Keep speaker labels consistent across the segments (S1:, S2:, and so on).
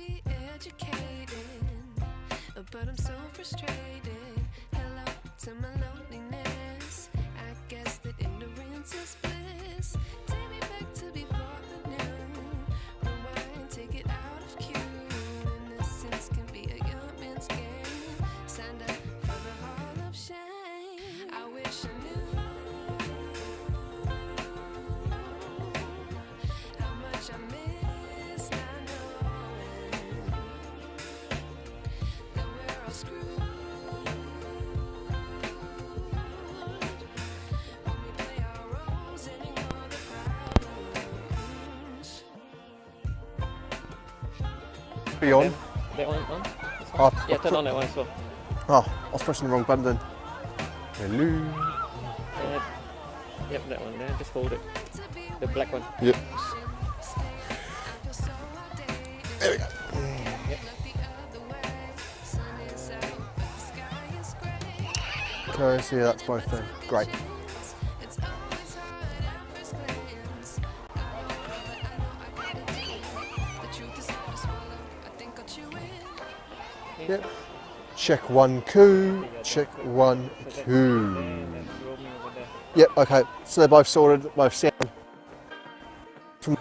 S1: be educated, but I'm so frustrated. Hello to my loneliness. I guess that ignorance is bliss. Take me back to before I knew. Rewind, take it out of cue. Innocence can be a young man's game. Signed up for the hall of shame. I wish I knew how much I miss not knowing that we're all screwed when we play our roles and ignore the problems.
S2: Be on.
S3: That one on?
S2: Oh,
S3: Yeah, turn on that one as well.
S2: oh, I was pressing the wrong button then. Hello.
S3: Yep, that one there. Just hold it. The black one.
S2: Yep. There we go. Okay, so yeah, that's both there. Great. Yep. Check one coup. Check one coup. Yep. Okay. So they're both sorted. Both sound. From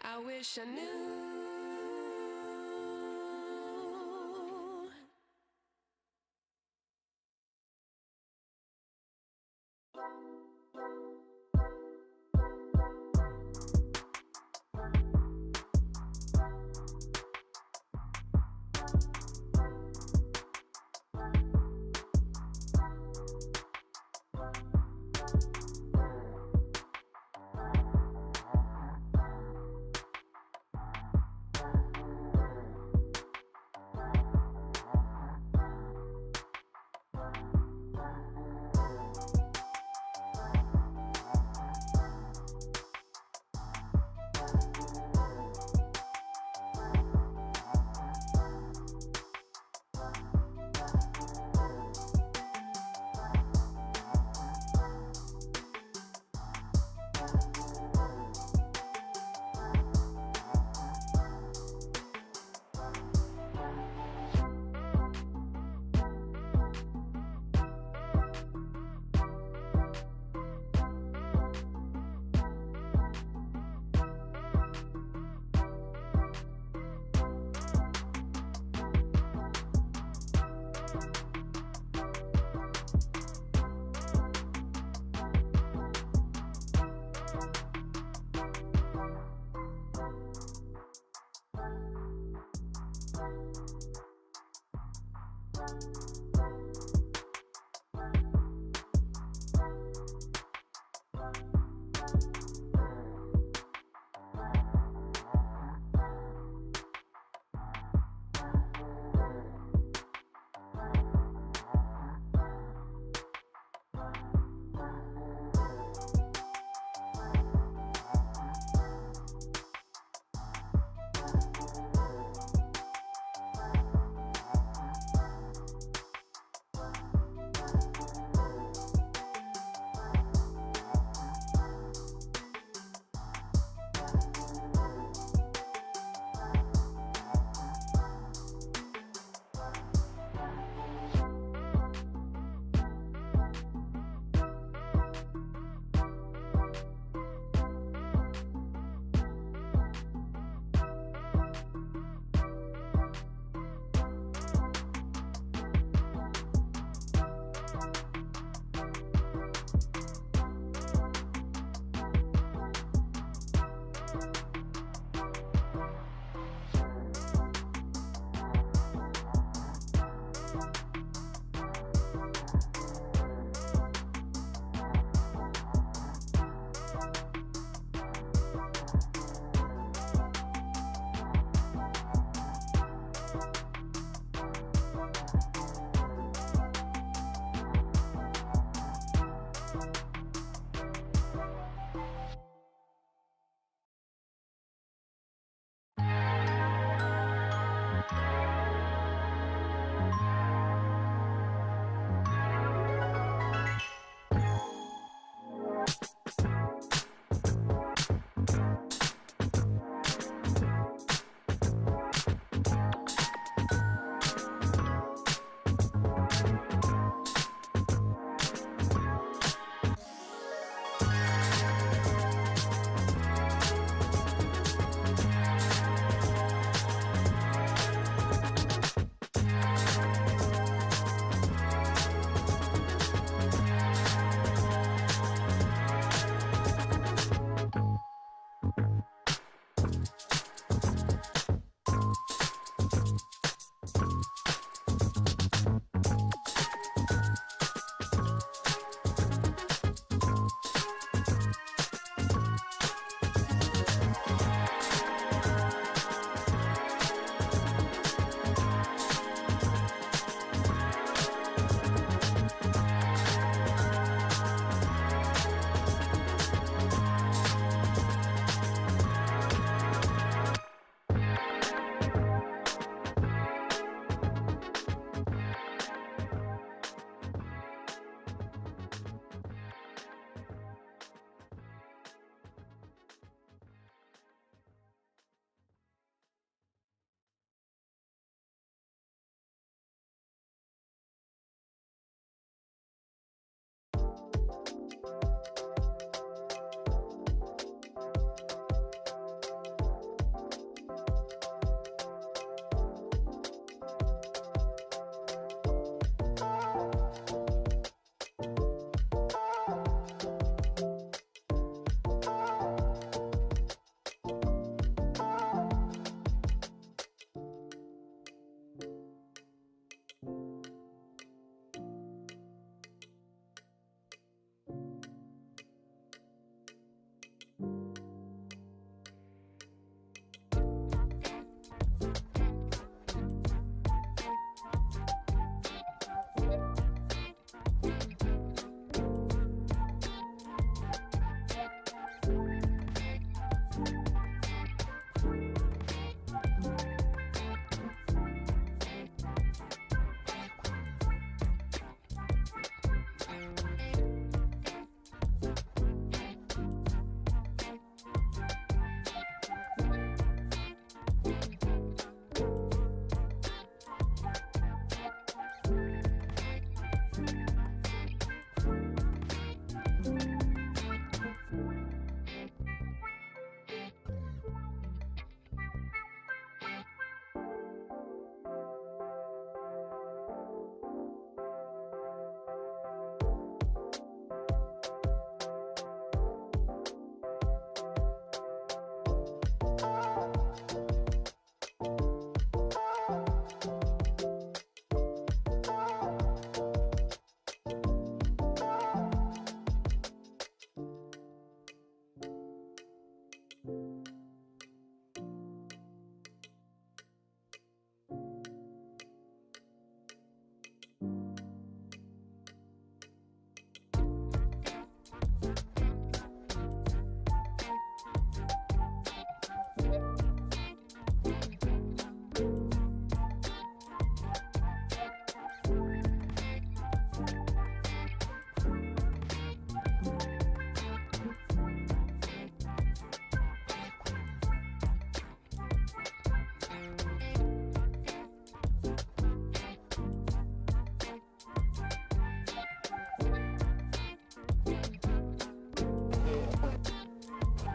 S2: I wish I knew.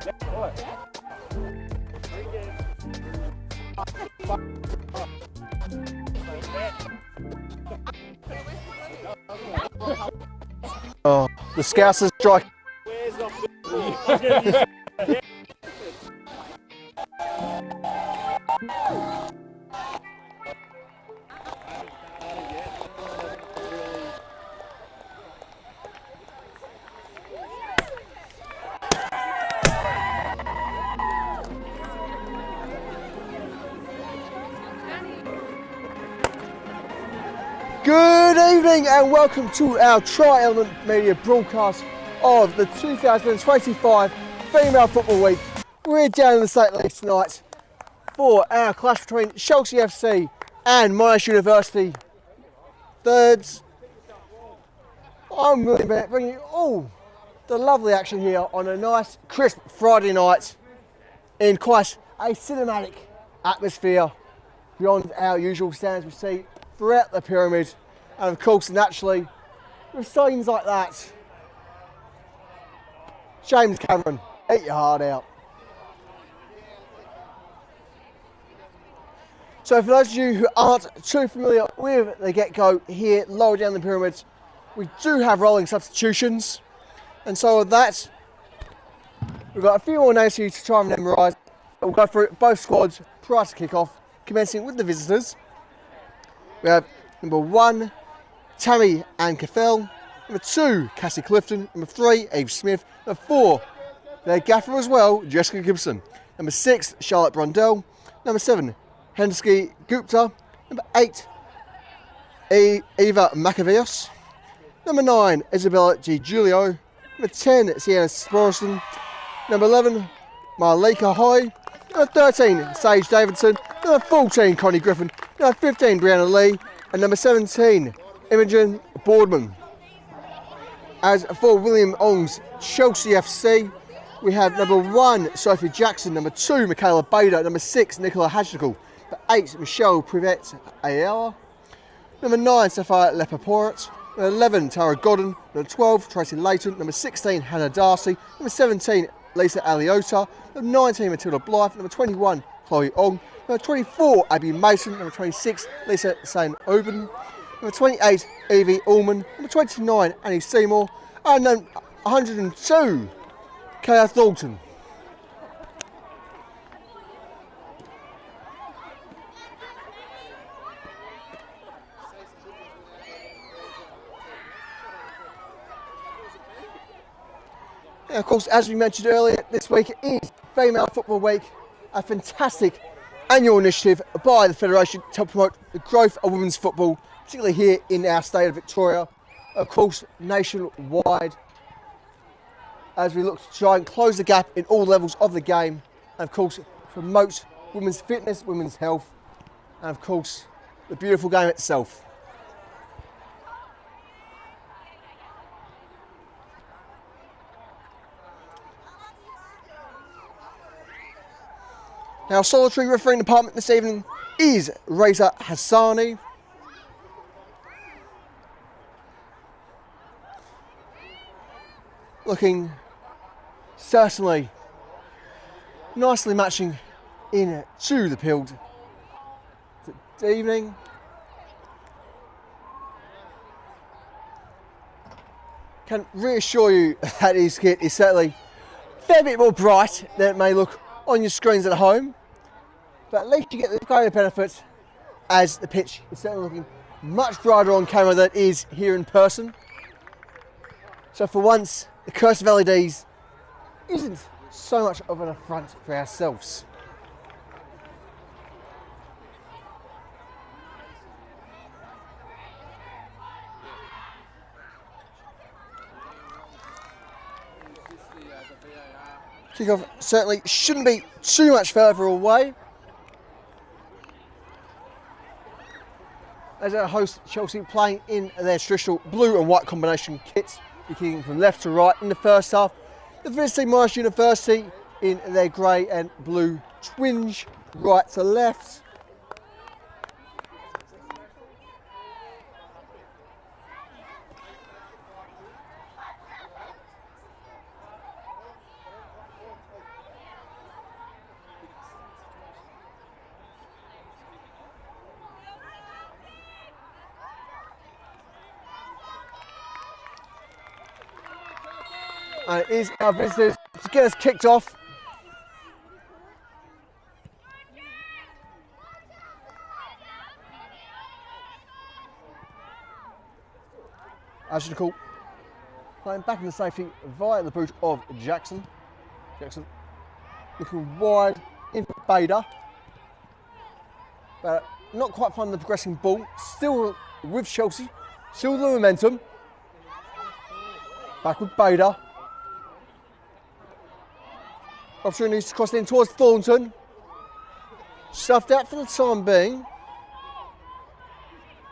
S2: Oh, the Scousers strike. Good evening and welcome to our Tri-Element Media broadcast of the 2025 Female Football Week. We're down in the State League tonight for our clash between Chelsea FC and Monash University thirds. I'm really bringing you all the lovely action here on a nice crisp Friday night in quite a cinematic atmosphere beyond our usual stands we see throughout the pyramid, and of course naturally with signs like that. James Cameron, eat your heart out. So for those of you who aren't too familiar with the get-go here lower down the pyramids, we do have rolling substitutions, and so with that we've got a few more names for you to try and memorise. We'll go through both squads prior to kick-off, commencing with the visitors. We have number 1, Tammy Ann Cathell. Number 2, Cassie Clifton. Number 3, Eve Smith. Number 4, their gaffer as well, Jessica Gibson. Number 6, Charlotte Brundell. Number 7, Hendersky Gupta. Number 8, Eva Macavios. Number 9, Isabella G. Giulio. Number 10, Sienna Sporrison. Number 11, Marlika Hoy. Number 13, Sage Davidson. Number 14, Connie Griffin. Number 15, Brianna Lee. And number 17, Imogen Boardman. As for William Ong's Chelsea FC, we have number 1, Sophie Jackson. Number 2, Michaela Bader. Number 6, Nicola Hajnikal. Number 8, Michelle Privet Ayala. Number 9, Sapphire Lepaporat. Number 11, Tara Godden. Number 12, Tracy Layton. Number 16, Hannah Darcy. Number 17, Lisa Aliota. Number 19, Matilda Blythe. Number 21, Chloe Ong. Number 24, Abby Mason. Number 26, Lisa Saint Oben. Number 28, Evie Ullman. Number 29, Annie Seymour. And number 102, Kaya Thornton. And of course, as we mentioned earlier, this week is Female Football Week, a fantastic annual initiative by the Federation to promote the growth of women's football, particularly here in our state of Victoria, of course nationwide, as we look to try and close the gap in all levels of the game, and of course promote women's fitness, women's health, and of course the beautiful game itself. Now, solitary refereeing department this evening is Reza Hassani. Looking certainly nicely matching in to the field this evening. Can reassure you that his kit is certainly a fair bit more bright than it may look on your screens at home. But at least you get the greater benefit, as the pitch is certainly looking much brighter on camera than it is here in person. So for once, the curse of LEDs isn't so much of an affront for ourselves. Kickoff certainly shouldn't be too much further away, as our host Chelsea playing in their traditional blue and white combination kits, kicking from left to right in the first half. The visiting Monash University in their grey and blue twinge, right to left. And it is our visitors to get us kicked off. As you call, playing back in the safety via the boot of Jackson. Jackson looking wide into Bader. But not quite finding the progressing ball. Still with Chelsea. Still the momentum. Back with Bader. Opportunities to cross in towards Thornton. Stuffed out for the time being.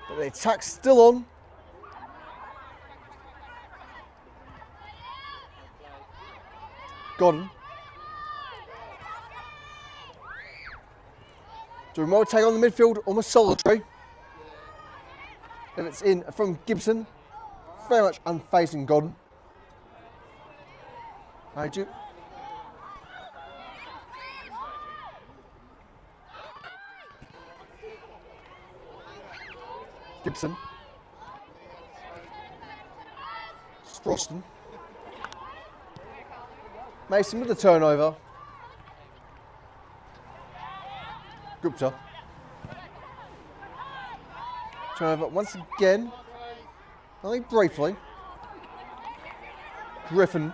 S2: But the attack's still on. Godden. Doing well, take on the midfield, almost solitary. And it's in from Gibson. Very much unfazing Godden. I do. Gibson. Sproston. Mason with the turnover. Gupta. Turnover once again. Only briefly. Griffin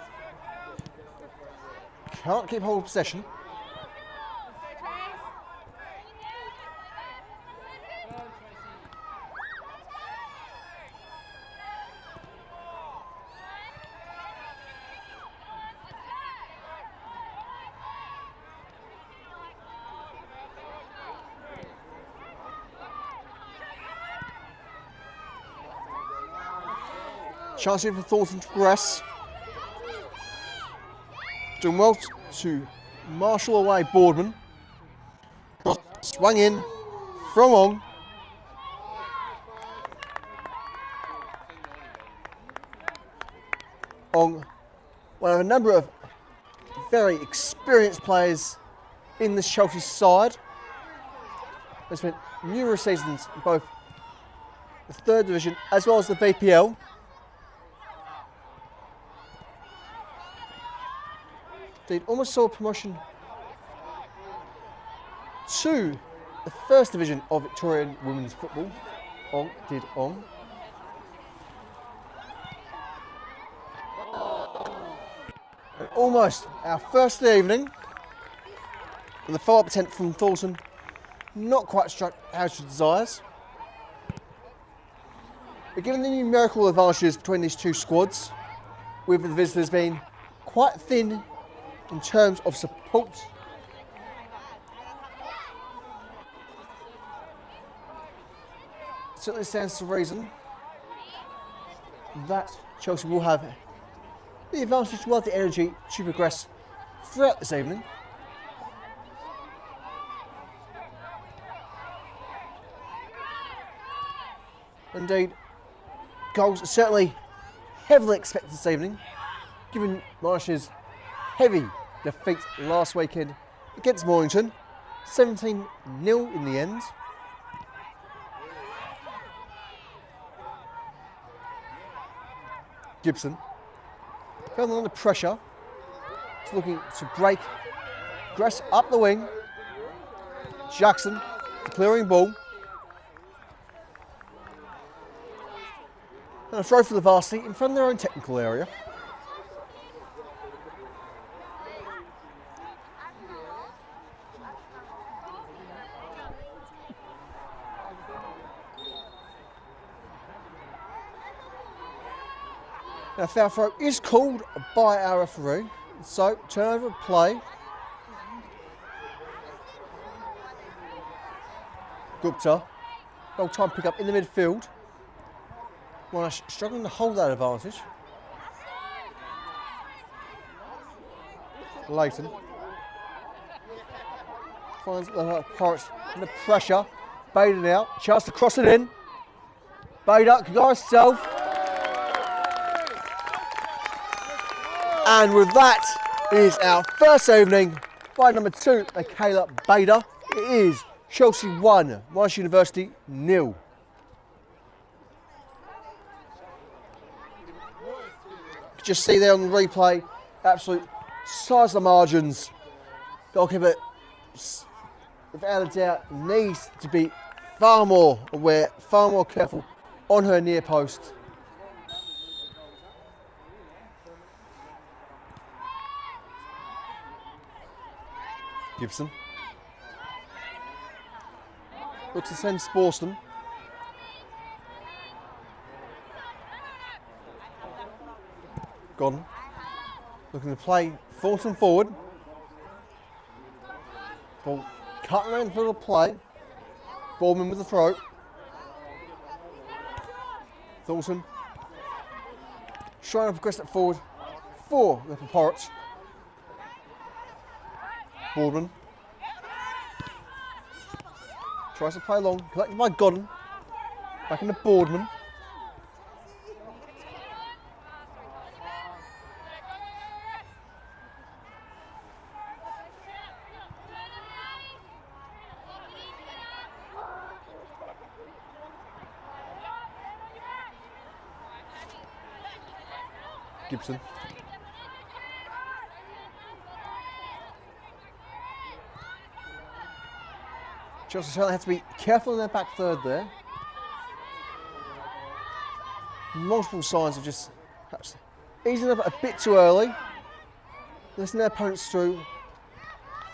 S2: can't keep hold of possession. Chance here for Thornton to progress. Doing well to marshal away Boardman. Swung in from Ong. Ong, one of a number of very experienced players in this Chelsea side. They spent numerous seasons in both the third division as well as the VPL. They almost saw promotion to the first division of Victorian women's football. Ong did Ong. And almost our first of the evening. And the follow-up attempt from Thornton not quite struck how she desires. But given the numerical advantages between these two squads, with the visitors being quite thin in terms of support, certainly stands to reason that Chelsea will have the advantage to the energy to progress throughout this evening. Indeed, goals are certainly heavily expected this evening, given Monash's heavy defeat last weekend against Mornington, 17-0 in the end. Gibson, fell under pressure, is looking to break, progress up the wing. Jackson, clearing ball. And a throw for the varsity in front of their own technical area. Now, foul throw is called by our referee, so turnover of play. Gupta, well time pick up in the midfield. Monash struggling to hold that advantage. Leighton finds the Pirates under pressure. Bader now, chance to cross it in. Bader can go himself. And with that is our first evening by number 2, Michaela Bader. It is Chelsea 1, Monash University 0. just see there on the replay, absolute size of the margins. Goalkeeper, without a doubt, needs to be far more aware, far more careful on her near post. Gibson. Looks to send Sporston. Gordon. Looking to play Thornton forward. Ball cut around for the play. Ballman with the throw. Thornton. Trying to progress it forward for the Pirates. Boardman. Tries to play long, collected by Godden. Back into Boardman. Gibson. Chelsea certainly have to be careful in their back third there. Multiple signs of just perhaps easing up a bit too early. Listening their opponents through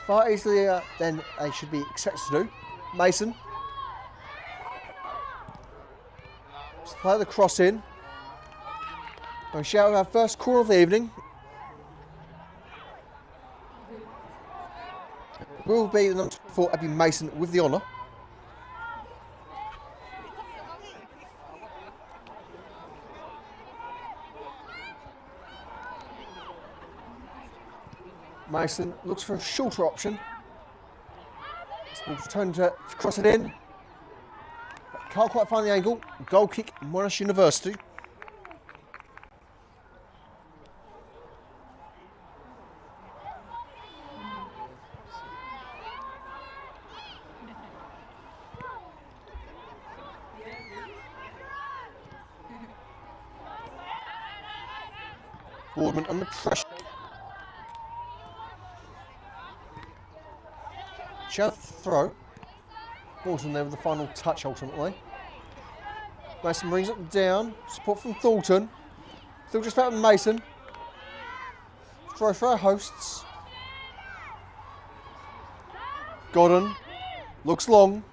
S2: far easier than they should be expected to do. Mason. Just play the cross in. We shout our first corner of the evening. Will be the number 4 Abby Mason with the honour. Mason looks for a shorter option. It's turned to cross it in. But can't quite find the angle. Goal kick, Monash University. Boardman under pressure. Shove throw. Thornton there with the final touch ultimately. Mason brings it down. Support from Thornton. Still just out with Mason. Throw for our hosts. Godden. Looks long.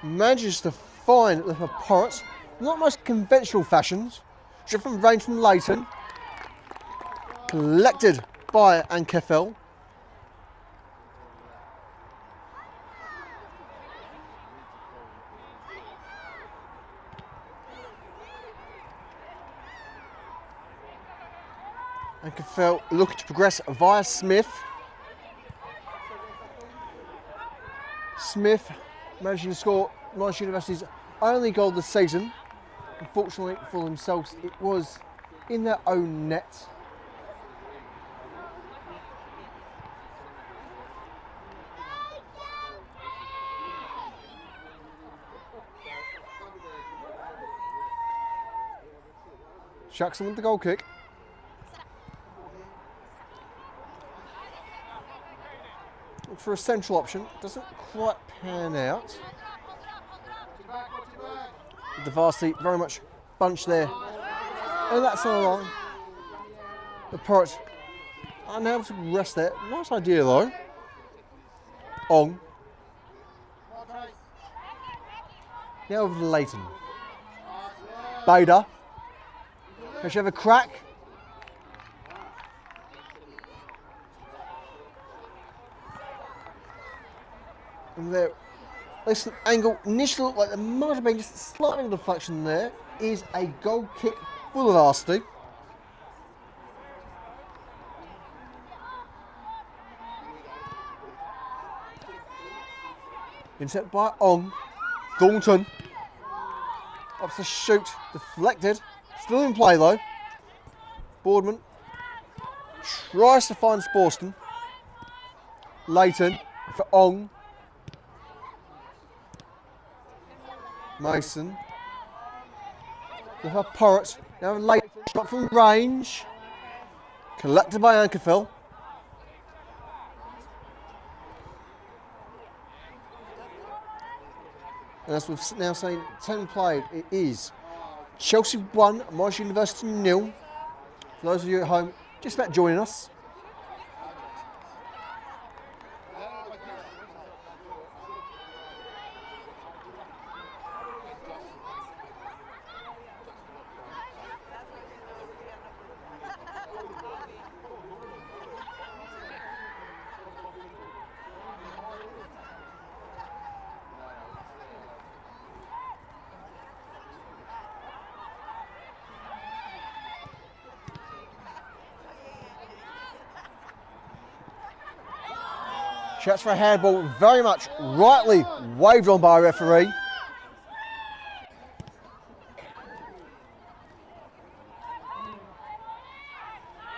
S2: Manages to find the Pirates. Not most conventional fashions. Just from range from Leighton. Collected by Ankefel. Ankefel looking to progress via Smith. Smith managing to score Monash University's only goal this season. Unfortunately for themselves, it was in their own net. Jackson with the goal kick. Look for a central option. Doesn't quite pan out. The varsity very much bunched there. And that's on the line. The Pirates are now able to rest there. Nice idea though. Ong. Now over to Leighton. Bader. Can she have a crack? And there, listen, angle initially looked like there might have been just a slight deflection there. Is a goal kick for the varsity. Intercept by Ong. Thornton. Up to shoot, deflected. Still in play though. Boardman tries to find Sporston. Leighton for Ong. Mason. With her Porrett. Now a late shot from range. Collected by Ankerfell. And as we've now seen 10 played, it is Chelsea 1, Monash University 0. For those of you at home, just about joining us. Shouts for a handball, very much rightly waved on by a referee.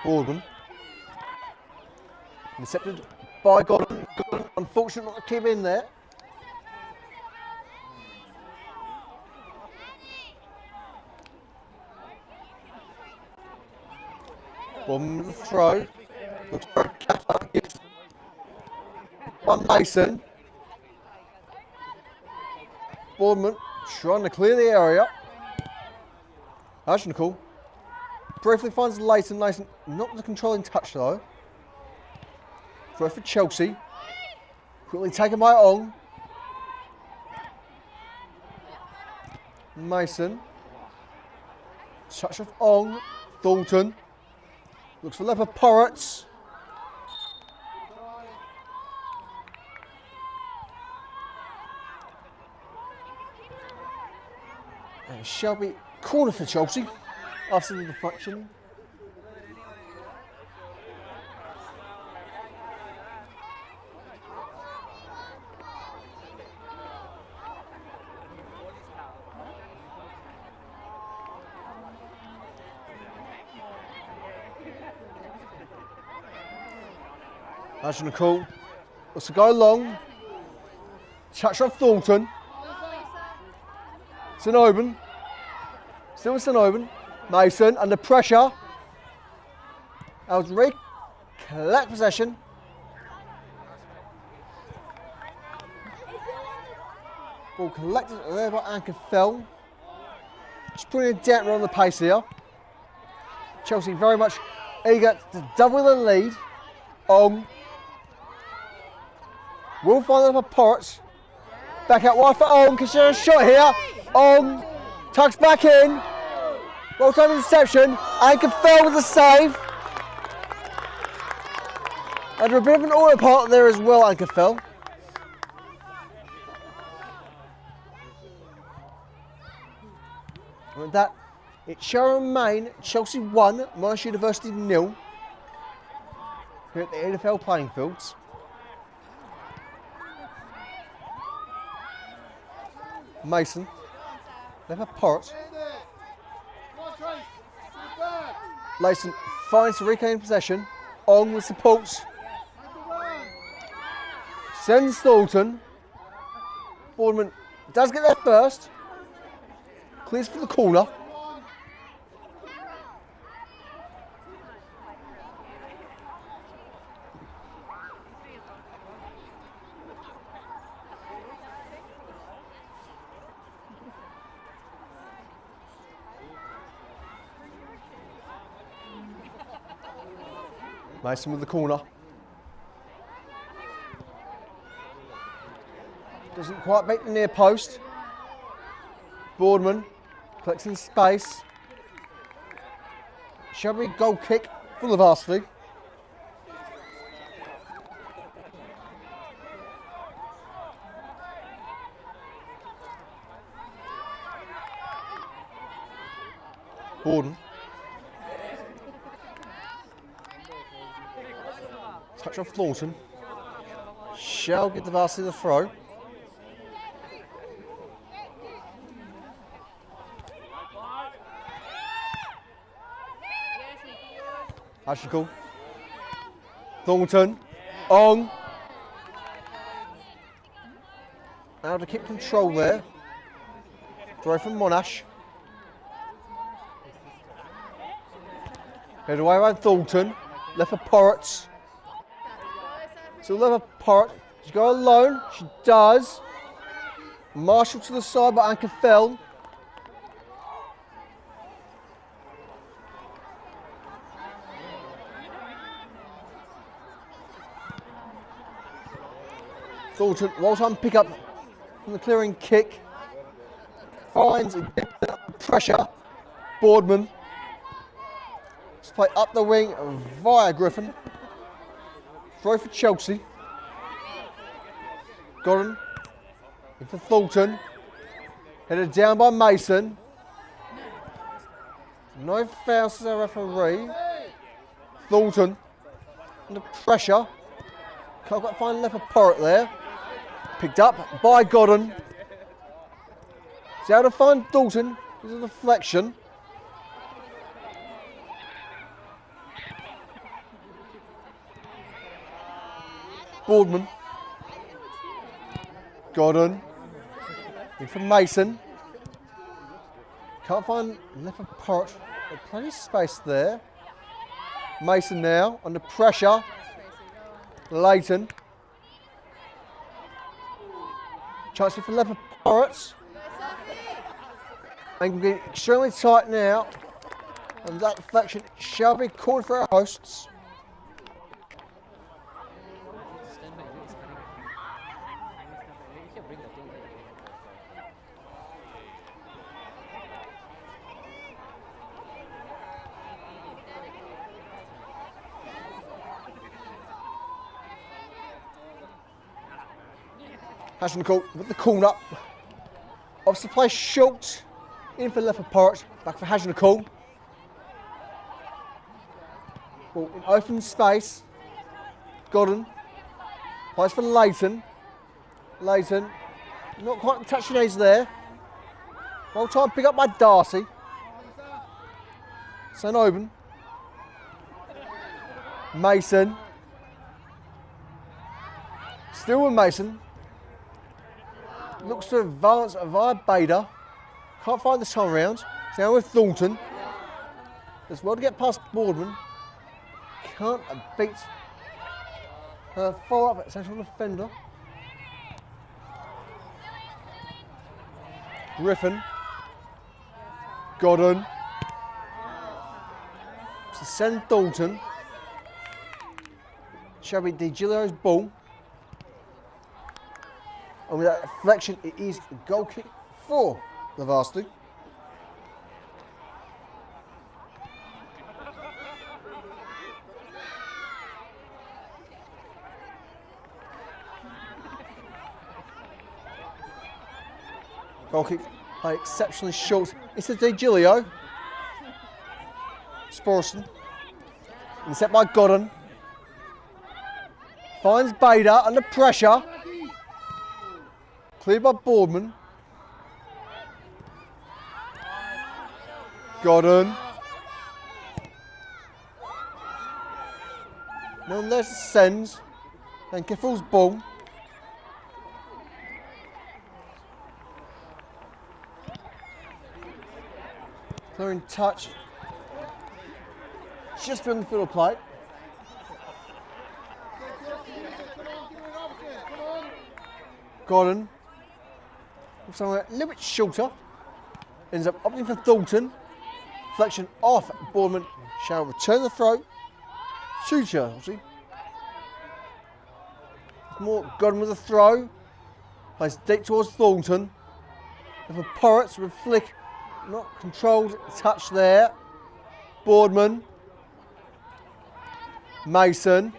S2: Boardman. Intercepted by Godwin. Unfortunate not to keep in there. Boardman with the throw. Looks for a capper. One Mason. Boardman trying to clear the area. Ashnickel briefly finds Leighton. Leighton not the controlling touch though. Throw for Chelsea. Quickly taken by Ong. Mason. Touch of Ong. Thornton. Looks for Leopard Porrett. And Shelby corner for Chelsea after the deflection. Ashnickel looks to go long. Touch off Thornton. St Auburn. Still St Auburn. Mason under pressure. Alsbury collect possession. Ball collected there by Ankerfell. Just putting a damper on the pace here. Chelsea very much eager to double the lead. Ong. Will find up a Porrett. Back out wide for Ong, because there's a shot here. Ong tucks back in. Well timed interception. Ankerfell with the save. Under a bit of an autopilot there as well, Ankerfell. And with that, it shall remain Chelsea 1, Monash University 0. Here at the EDITHVALE playing fields. Mason. Leopard Porrett. Layson finds to reclaim possession. Ong with support. Sends Thornton. Boardman does get there first. Clears for the corner. Mason with the corner. Doesn't quite beat the near post. Boardman collects in space. Shelby goal kick for the varsity. Borden. Touch off Thornton. Shall get the varsity the throw. Ashnickel. Thornton. Ong. Now to keep control there. Throw from Monash. Head away around Thornton. Left for Porrett. So left for Porrett. She go alone. She does. Marshall to the side by Anka Fell. Thornton, well time pick up from the clearing kick. Finds pressure. Boardman. Let's play up the wing via Griffin. Throw for Chelsea. Gordon. In for Thornton. Headed down by Mason. No fouls to the referee. Thornton. Under pressure. Can't quite find left for Porrett there. Picked up by Godden. He's able to find Dalton. There's a deflection. Boardman. Godden. In for Mason. Can't find left for Porrett. There's plenty of space there. Mason now under pressure. Leighton. Chance for left for Porrett. And getting extremely tight now. And that deflection shall be called for our hosts. Hashnall with the corner. Off the play short. In for left for Porrett. Back for Hashnall. Ball in open space. Godden. Plays for Leighton. Leighton. Not quite touching his there. Well time pick up by Darcy. St. Oben. Mason. Still with Mason. Looks to advance via Bader. Can't find the time round. Now with Thornton. Does well to get past Boardman. Can't beat her follow-up central defender. Griffin. Godden. To send Thornton. Shall be DiGilio's ball. And with that deflection, it is a goal kick for the Varsity. Goal kick played exceptionally short. It's a DiGilio. Sporson. Intercept by Godden. Finds Bader under pressure. Cleared by Boardman. Godden. No one there's the sends. Then Kiffle's ball. Clearing touch. Just beyond the field plate. Godden. Somewhere a little bit shorter. Ends up opting for Thornton. Deflection off. Boardman shall return the throw. Shooter, obviously. More Godden with a throw. Plays deep towards Thornton. And for Porrett with a flick. Not controlled touch there. Boardman. Mason.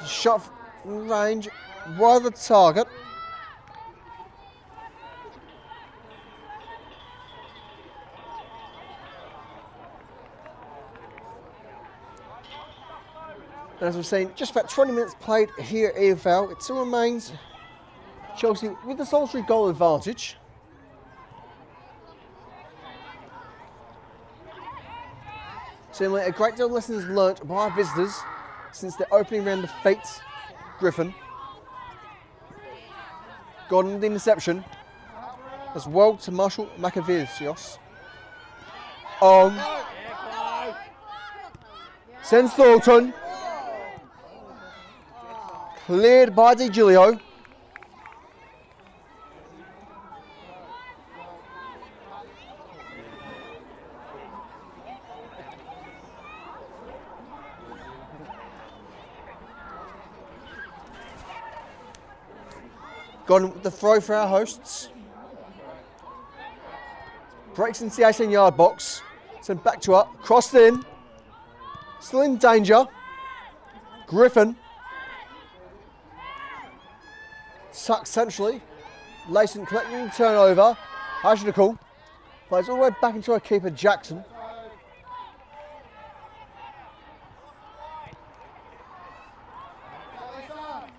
S2: Shot from range. Wide of the target. And as we've seen, just about 20 minutes played here at EDITHVALE. It still remains Chelsea with the solitary goal advantage. Seemingly a great deal of lessons learnt by our visitors since their opening round defeat. Griffin. Godden the interception. As well to Marshall Macavicios. On. Sends Thornton. Cleared by Di Giulio. Gone with the throw for our hosts. Breaks into the 18-yard box. Sent back to her. Crossed in. Still in danger. Griffin. Tucked centrally. Layton collecting the turnover. Hajnickel. Plays all the way back into our keeper, Jackson.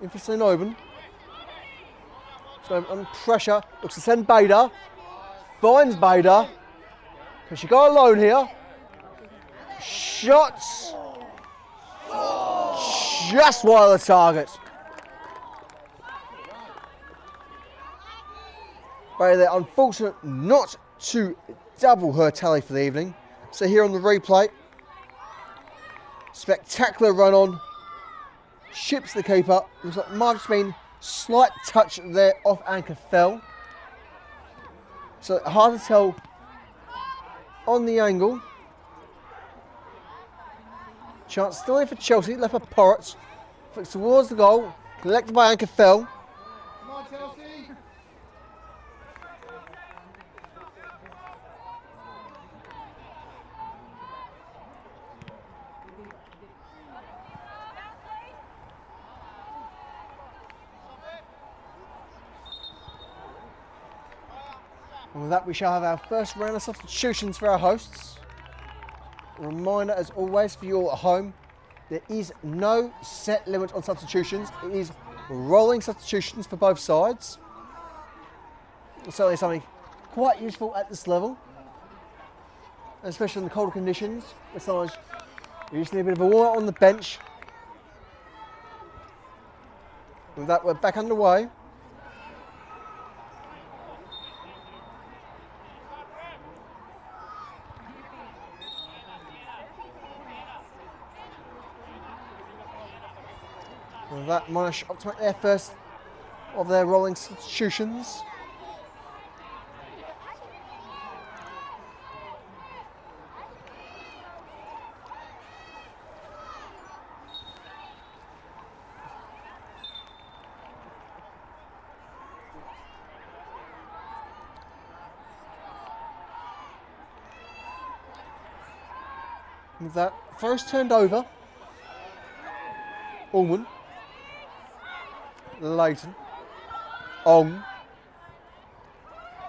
S2: In for St. Oben. So under pressure, looks to send Bader. Finds Bader. Can she go alone here? Shots. Just wide of the target. Bader there, unfortunate not to double her tally for the evening. So here on the replay, spectacular run on. Ships the keeper. Looks like might have been slight touch there off anchor fell. So hard to tell on the angle. Chance still in for Chelsea, left for Porrett. Flicks towards the goal, collected by anchor fell.
S4: Come on, Chelsea.
S2: And with that, we shall have our first round of substitutions for our hosts. A reminder, as always, for you all at home, there is no set limit on substitutions. It is rolling substitutions for both sides. It's certainly something quite useful at this level, especially in the colder conditions. Sometimes you just need a bit of a warm up on the bench. With that, we're back underway. With that, Monash up to make their first of their rolling substitutions. With that, first turned over. Allman. Layton. Ong.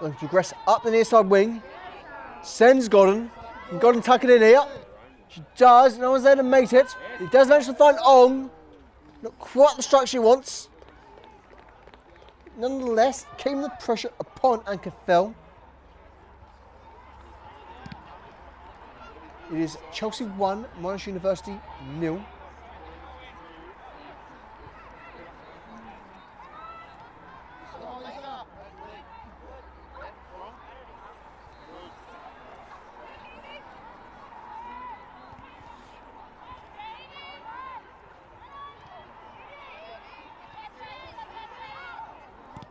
S2: Looking to progress up the near side wing. Sends Godden. Can Godden tuck it in here? She does. No one's there to mate it. He does manage to find Ong. Not quite the structure he wants. Nonetheless, keeping the pressure upon anchor fell. It is Chelsea 1, Monash University 0.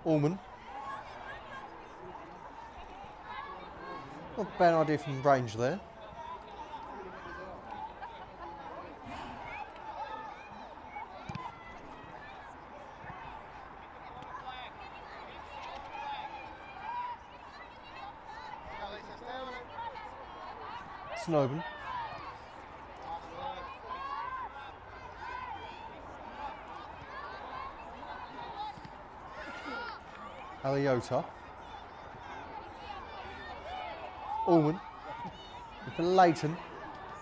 S2: Allman. Not a bad idea from range there. Snowden. Aliota. Allman. For Layton.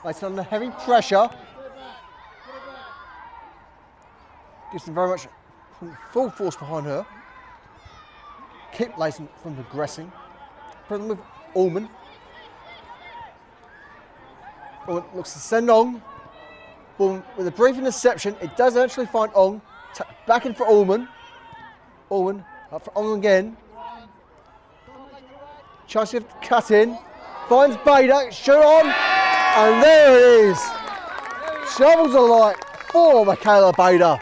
S2: Layton under heavy pressure. Gives them very much full force behind her. Keep Layton from progressing. Problem with Allman. Allman looks to send Ong. Allman with a brief interception. It does actually find Ong. Back in for Allman. Allman. Up for Ong again. Chance to cut in. Finds Bader. Shoot on. And there it is. Travels the light for Michaela Bader.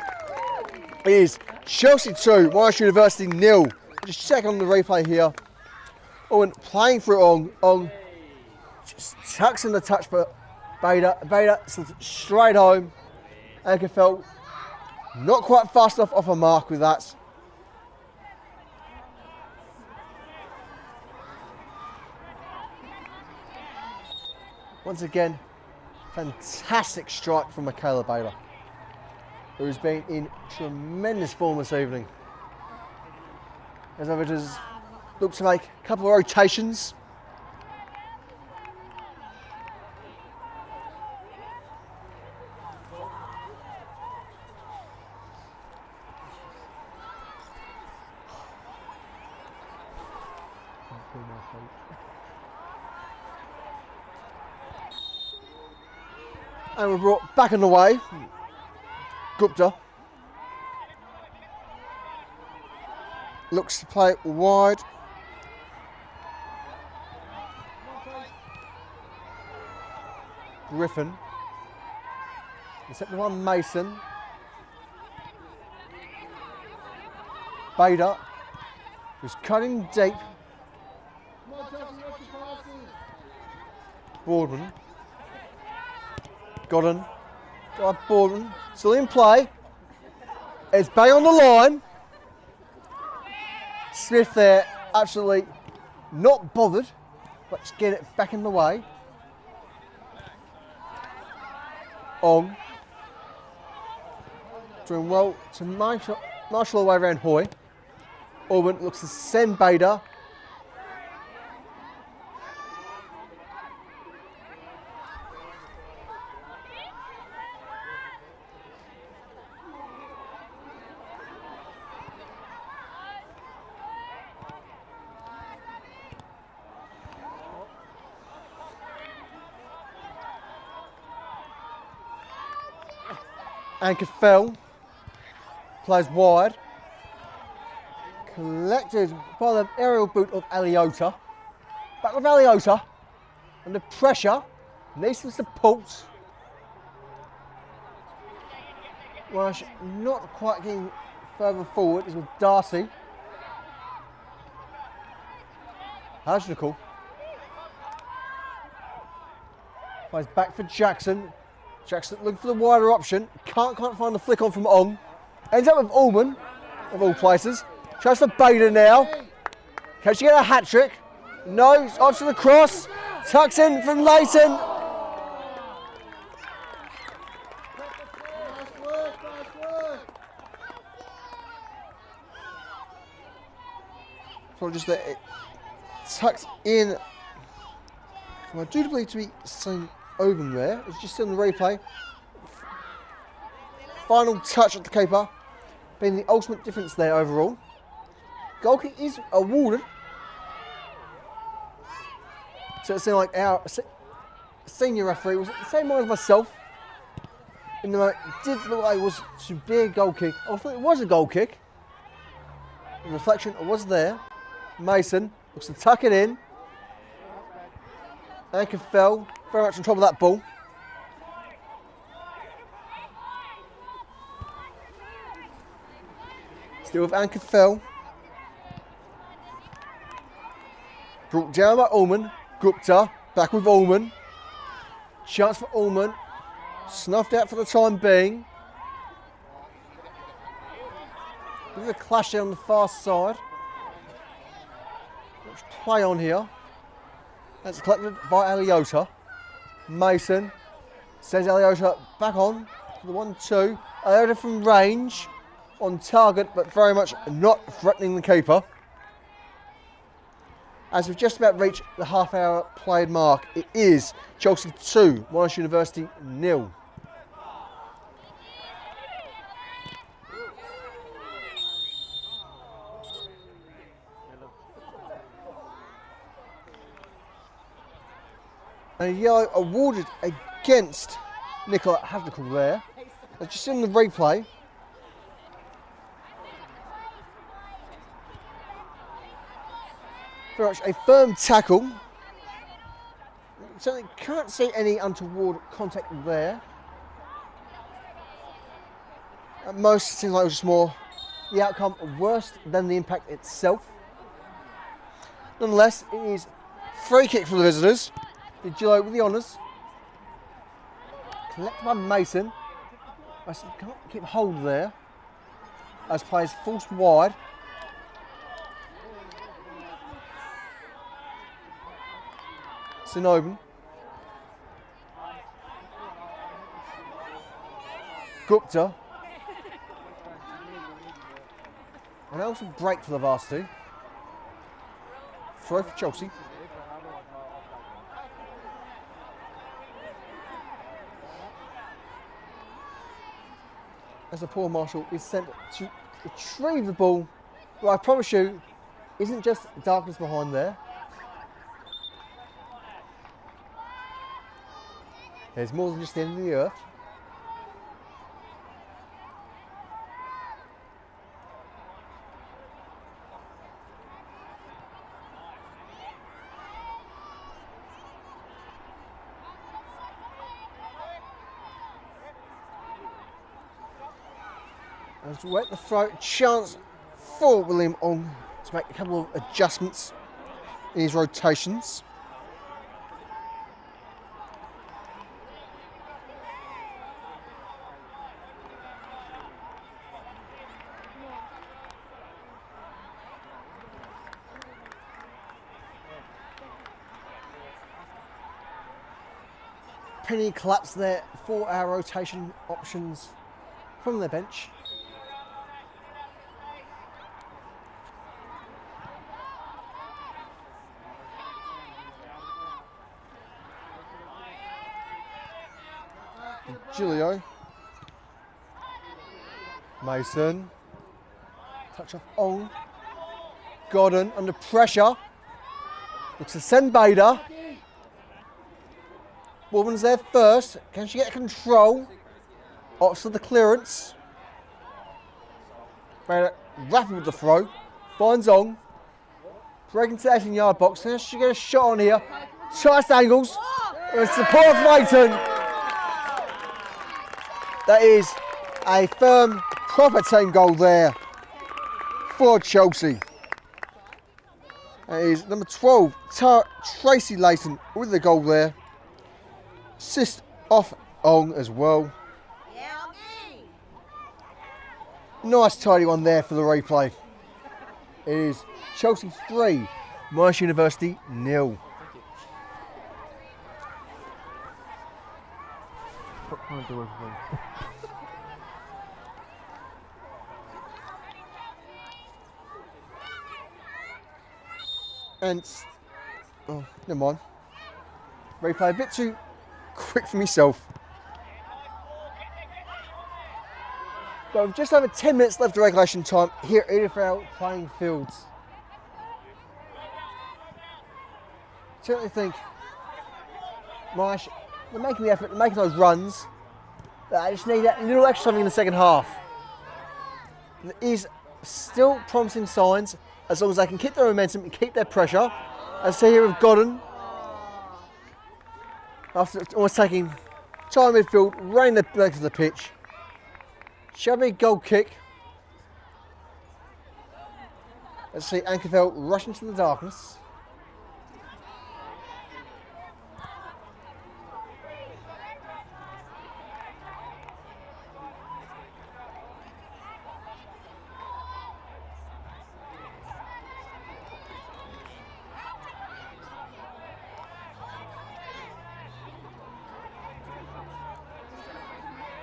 S2: It is Chelsea 2, Monash University 0. Just check on the replay here. Owen playing for Ong. Ong just tucks in the touch for Bader. Bader sends it straight home. Ankerfeld not quite fast enough off a mark with that. Once again, fantastic strike from Michaela Bader, who has been in tremendous form this evening. As arbiters look to make a couple of rotations. And we're brought back in the way. Gupta looks to play it wide. Griffin. Set the one Mason. Bader, who's cutting deep. Boardman. Godden. Boardman. Still in play. It's bang on the line. Smith there, absolutely not bothered, but just get it back in the way. Ong. Doing well to marshal away around Hoy. Orban looks to send Bader. Anchor fell, plays wide, collected by the aerial boot of Aliota. Back with Aliota, under pressure, needs some support. Rush not quite getting further forward, is with Darcy. Hajnikal. Plays back for Jackson. Jackson looking for the wider option. Can't find the flick on from Ong. Ends up with Allman, of all places. Tries for Bader now. Can she get a hat trick? No, it's off to the cross. Tucks in from Leighton. So just that it tucks in. I do believe to be saying Oban there. It's just in the replay. Final touch at the keeper, being the ultimate difference there overall. Goal kick is awarded. So it seemed like our senior referee was the same mind as myself. In the moment, it did look like it was to be a goal kick. I thought it was a goal kick. The reflection was there. Mason looks to tuck it in. Anchor fell, very much on top of that ball. Still with Anchor fell. Brought down by Allman. Gupta, back with Allman. Chance for Allman. Snuffed out for the time being. Bit of a clash there on the far side. Let's play on here. That's collected by Aliota. Mason sends Aliota back on for the 1-2. Aliota from range, on target, but very much not threatening the keeper. As we've just about reached the half-hour played mark, it is Chelsea 2, Monash University 0. And a yellow awarded against Nicola Havnickel there. As just in the replay. Very much a firm tackle. Certainly can't see any untoward contact there. At most, it seems like it was just more the outcome worse than the impact itself. Nonetheless, it is free kick for the visitors. Gillo with the honours. Collected by Mason. Mason can't keep hold there. As players forced wide. Sinobin. Gupta. And also break for the varsity. Throw for Chelsea. As the poor marshal is sent to retrieve the ball, well, I promise you, isn't just darkness behind there. There's more than just the end of the earth. As we wait the throw, chance for William Ong to make a couple of adjustments in his rotations. Penny collapsed there for our rotation options from their bench. Giulio. Mason. Touch off Ong. Godden under pressure. Looks to send Bader. Woman's there first. Can she get control? Opts for the clearance. Bader rapid with the throw. Finds Ong. Breaking to the 18-yard box. Can she get a shot on here? Tight angles. With support of Leighton. That is a firm, proper team goal there for Chelsea. That is number 12, Tracy Leighton with the goal there. Assist off Ong as well. Nice tidy one there for the replay. It is Chelsea 3, Monash University 0. And, oh, never mind. Replay a bit too quick for myself. But with just over 10 minutes left of regulation time here at EDITHVALE playing fields. Certainly think Monash, they're making the effort, they're making those runs. I just need that little extra something in the second half. There is still promising signs as long as they can keep their momentum and keep their pressure. As I see here with Godden. After almost taking time midfield, running the length of the pitch. Shabby goal kick. Let's see Ankerveld rush into the darkness.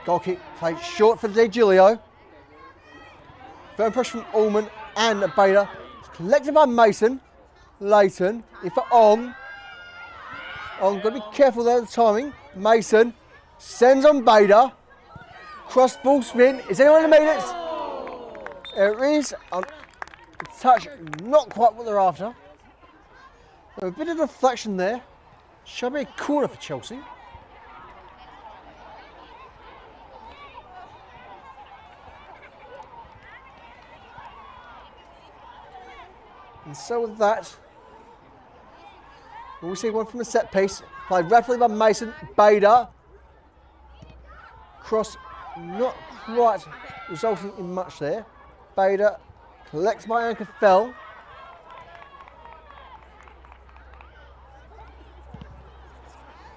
S2: Goal kick played short for De Giulio. Firm pressure from Allman and Bader. Collected by Mason. Leighton. In for Ong. Ong, got to be careful there, the timing. Mason sends on Bader. Cross ball spin. Is anyone in the minutes? There is a touch, not quite what they're after. A bit of deflection there. Should be a corner for Chelsea. And so with that, we see one from the set piece, played rapidly by Mason, Bader. Cross not quite resulting in much there. Bader collects by anchor fell.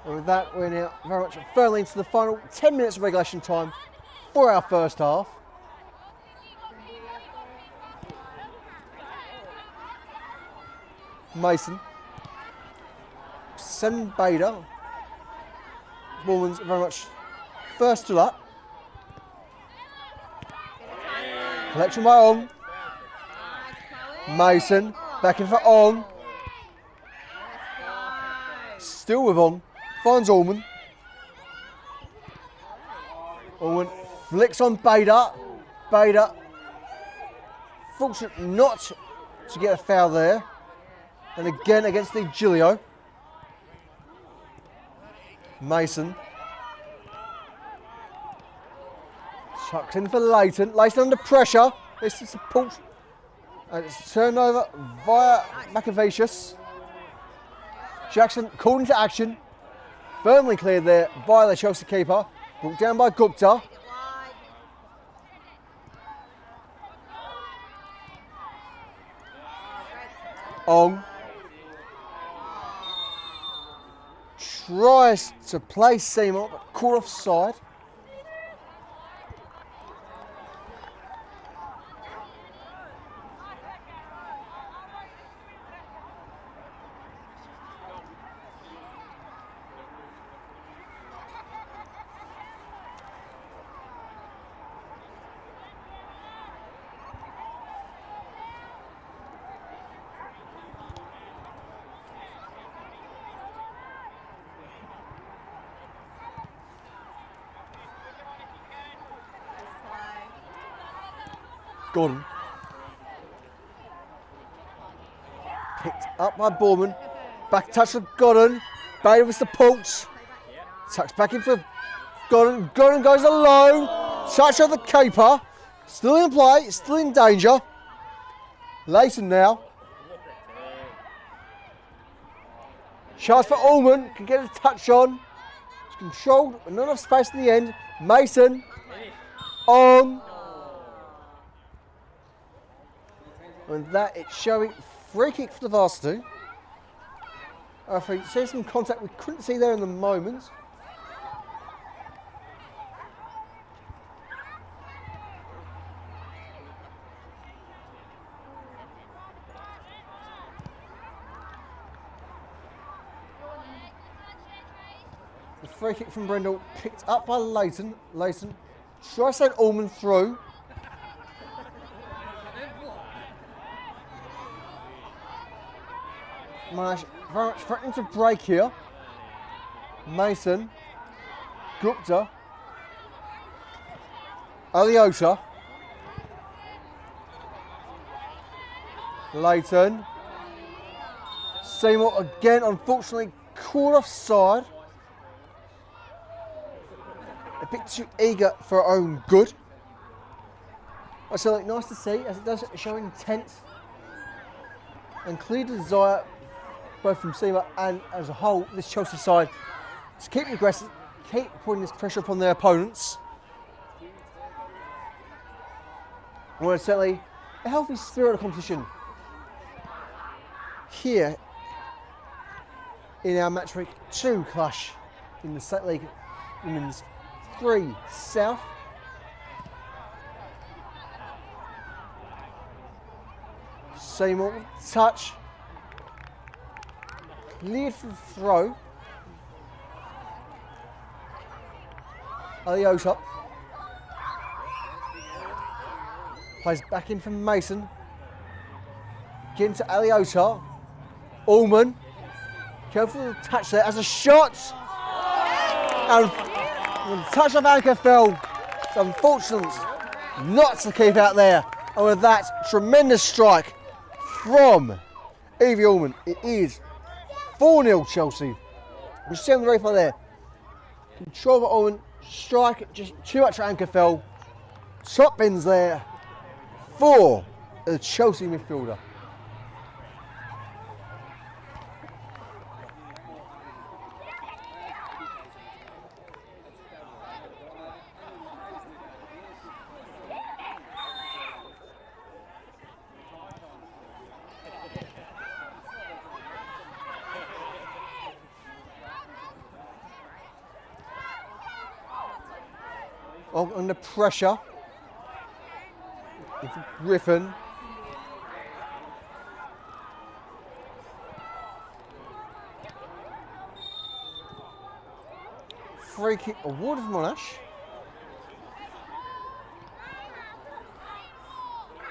S2: And with that, we're now very much firmly into the final 10 minutes of regulation time for our first half. Mason. Send Bader. Woman's very much first to up. Collection by On. Mason. Back in for On. Still with On. Finds Allman. Allman flicks on Bader. Bader. Fortunate not to get a foul there. And again against the Giglio. Mason. Chucks in for Leighton. Leighton under pressure. This is support. And it's turned over via Macavicius. Jackson called into action. Firmly cleared there by the Chelsea keeper. Brought down by Gupta. Ong. Tries to play Seymour, but caught offside. Gordon. Picked up by Borman. Back touch for Gordon. Bader with supports. Tucks back in for Gordon. Gordon goes alone. Touch of the keeper. Still in play. Still in danger. Leighton now. Chance for Allman. Can get a touch on. It's controlled, but not enough space in the end. Mason. On. And that it's showing free kick for the varsity. Referee sees some contact we couldn't see there in the moment. The free kick from Brendel picked up by Leighton. Leighton tries to send Allman through. Monash very much threatening to break here. Mason. Gupta. Aliota. Leighton. Seymour again, unfortunately, caught offside. A bit too eager for her own good. I say, like, nice to see, as it does show intent and clear desire, both from Seymour and as a whole, this Chelsea side, to keep aggressive, keep putting this pressure upon their opponents. Well, certainly a healthy spirit of competition here in our match week 2 clash in the State League Women's 3 South. Seymour touch. Cleared for the throw. Aliota. Plays back in from Mason. Getting to Aliota. Allman. Careful with the touch there as a shot. And the touch of anchor fell. It's unfortunate not to keep out there. And with that, tremendous strike from Evie Allman. It is 4-0 Chelsea. You see on the replay there. Control of Allman, strike, just too much anchor fell. Top bins there for the Chelsea midfielder. Under pressure. In for Griffin. Free kick awarded for Monash.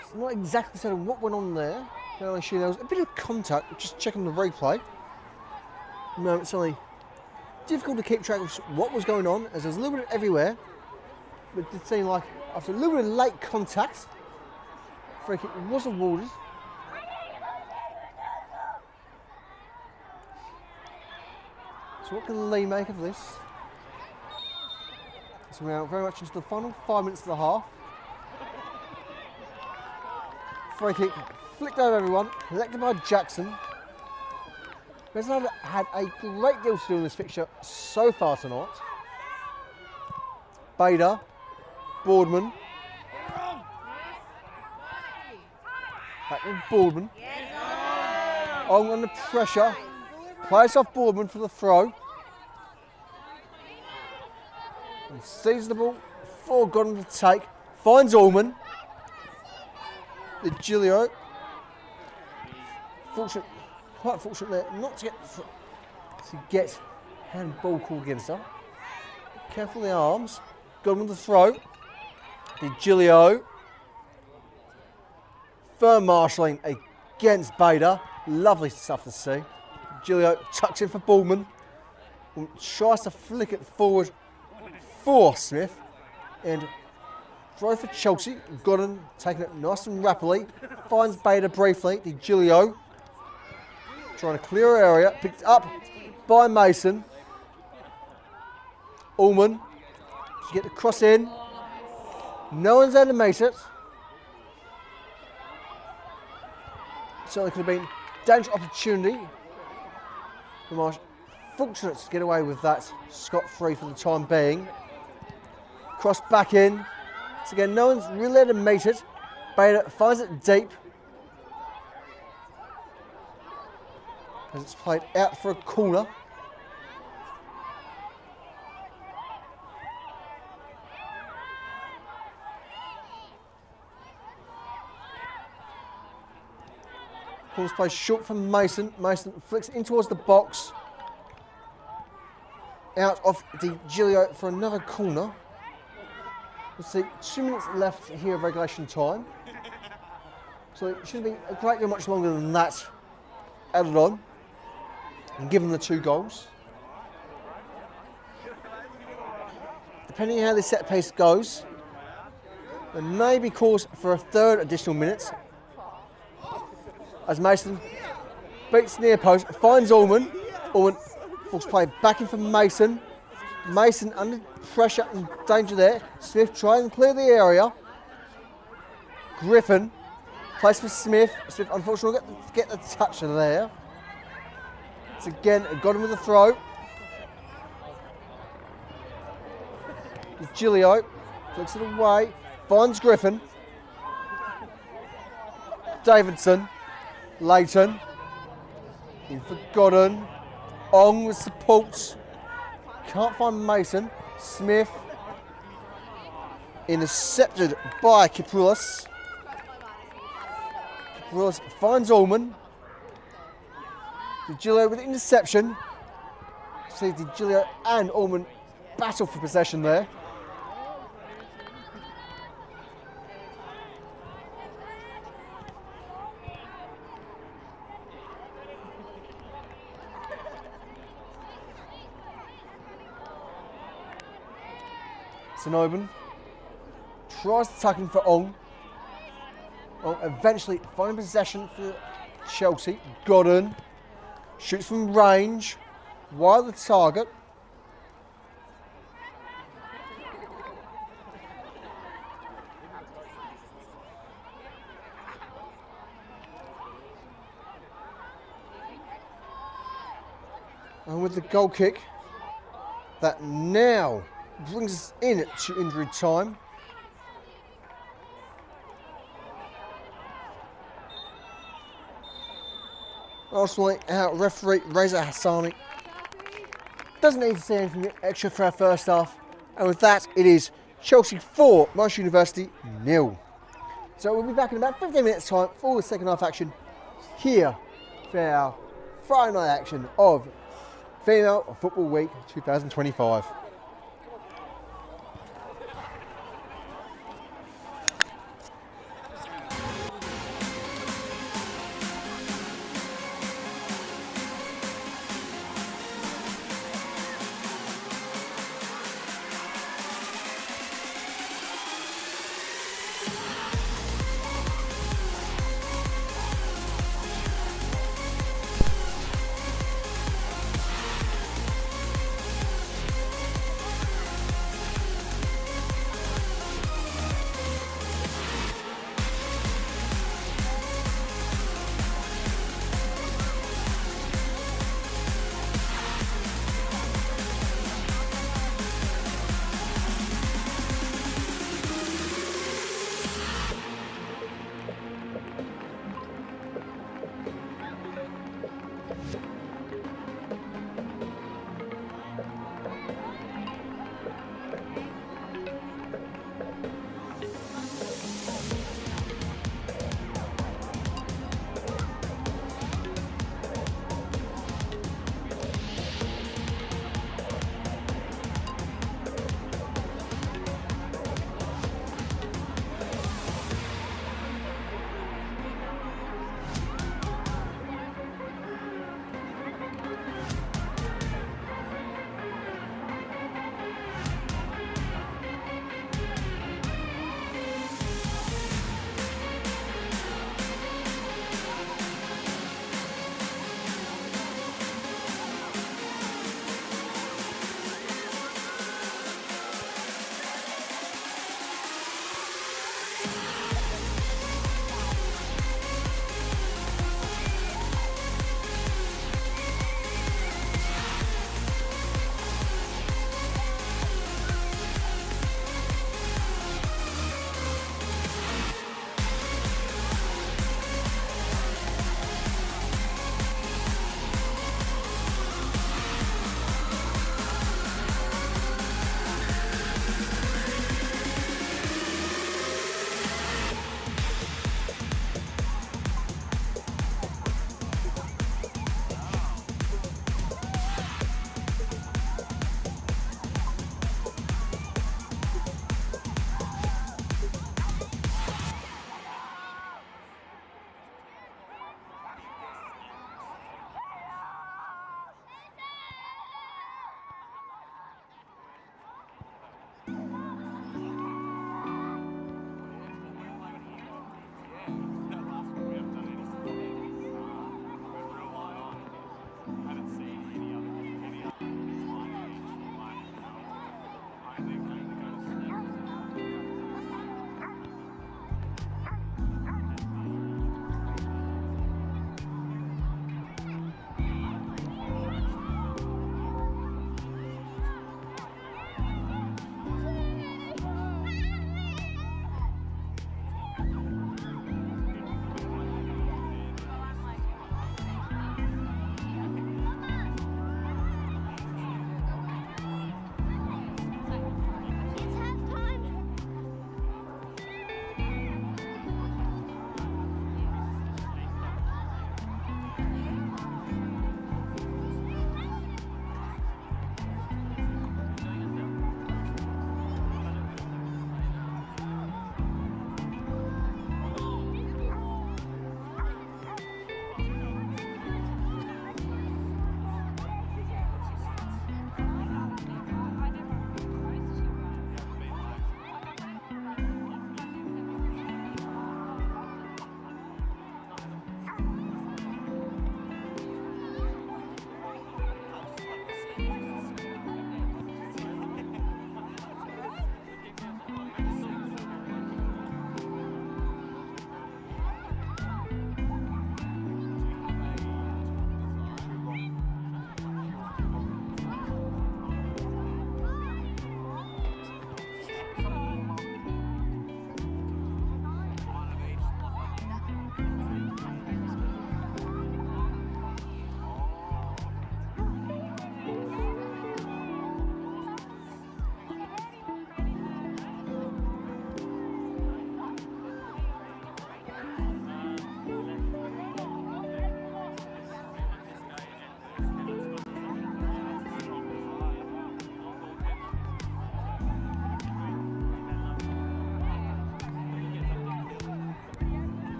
S2: It's not exactly certain what went on there. Can only assume there was a bit of contact. Just checking the replay. No, it's only difficult to keep track of what was going on, as there's a little bit everywhere. But it did seem like after a little bit of late contact, free kick was awarded. So what can Lee make of this? So we're now very much into the final 5 minutes of the half. Free kick flicked over everyone, collected by Jackson. Resnard had a great deal to do in this fixture so far tonight. Bader, Boardman. Back with Boardman. Ong under pressure. Plays off Boardman for the throw. And seizes the ball for Godwin to take. Finds Allman. The Gilio. Quite fortunate there not to get handball called against her. Careful the arms. Godwin with the throw. The Gilio. Firm marshalling against Bader. Lovely stuff to see. Gilio tucks in for Ballman. Tries to flick it forward for Smith. And throw for Chelsea. Godwin taking it nice and rapidly. Finds Bader briefly. The Gilio. Trying to clear area. Picked up by Mason. Allman. To get the cross in. No one's there to make it. Certainly could have been a dangerous opportunity. Monash fortunate to get away with that scot-free for the time being. Cross back in. So again, no one's really there to mate it. Bader finds it deep. As it's played out for a corner. Corner's play short from Mason. Mason flicks in towards the box. Out of the Gilio for another corner. We'll see 2 minutes left here of regulation time. So it shouldn't be a great deal much longer than that added on. And given the 2 goals. Depending on how this set piece goes, there may be cause for a 3rd additional minute. As Mason beats near post, finds Allman. Allman force play back in for Mason. Mason under pressure and danger there. Smith trying to clear the area. Griffin plays for Smith. Smith unfortunately get the touch there. It's again got him with a throw. Gilio flicks it away. Finds Griffin. Davidson. Leighton. In for Godden. Ong with support. Can't find Mason. Smith. Intercepted by Kapoulis. Kapoulis finds Allman. DiGilio with interception. See DiGilio and Allman battle for possession there. St. tries to tuck in for Ong. Ong eventually finding possession for Chelsea. Godden shoots from range, wide of the target. And with the goal kick, that now brings us in to injury time. Ultimately, our referee Reza Hassani doesn't need to say anything extra for our first half, and with that, it is Chelsea 4, Monash University 0. So we'll be back in about 15 minutes time for the second half action here for our Friday night action of Female Football Week 2025.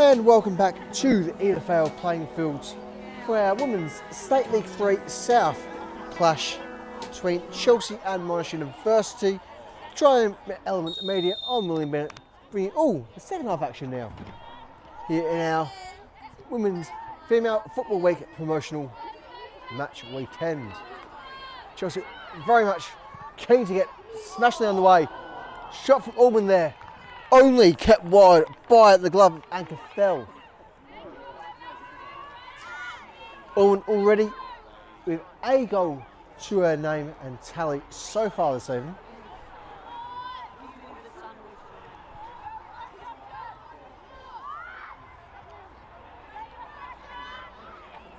S2: And welcome back to the EDITHVALE playing fields for our Women's State League 3 South clash between Chelsea and Monash University. Triumph Element Media, I'm William Bennett, bringing the second half action now here in our Women's Female Football Week promotional match weekend. Chelsea very much keen to get smashing on the way. Shot from Allman there, only kept wide by the glove of Anka Fell. Allman already with a goal to her name and tally so far this evening.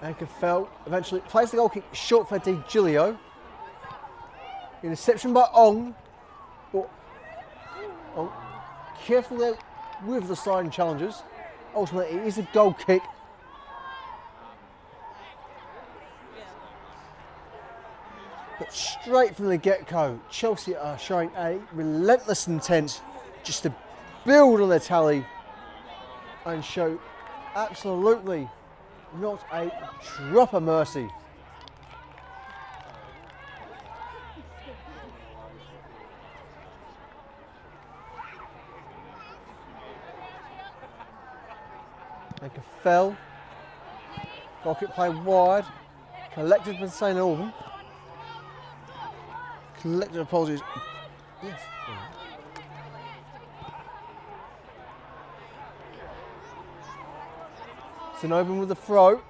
S2: Anka Fell eventually plays the goal kick short for Di Giulio. Interception by Ong. Ong careful there with the sliding challenges. Ultimately, it is a goal kick. But straight from the get-go, Chelsea are showing a relentless intent just to build on their tally and show absolutely not a drop of mercy. Anka Fell. Goal kick play wide. Collected by St Alban. Collected apologies. Yes. St Alban with the throw.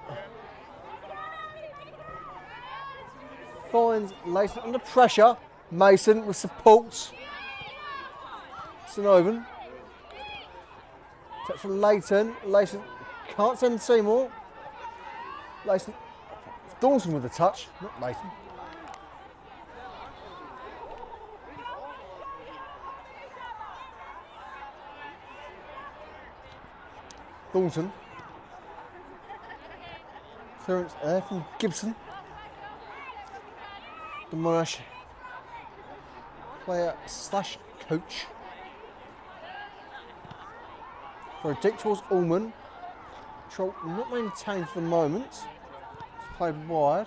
S2: Finds Mason under pressure. Mason with support. St Alban. Touch from Leighton. Leighton can't send Seymour. Leighton. Dawson with the touch, not Leighton. Thornton. Clearance there from Gibson. The Monash player slash coach. For a dick towards Allman. Control not maintained for the moment. It's played wide.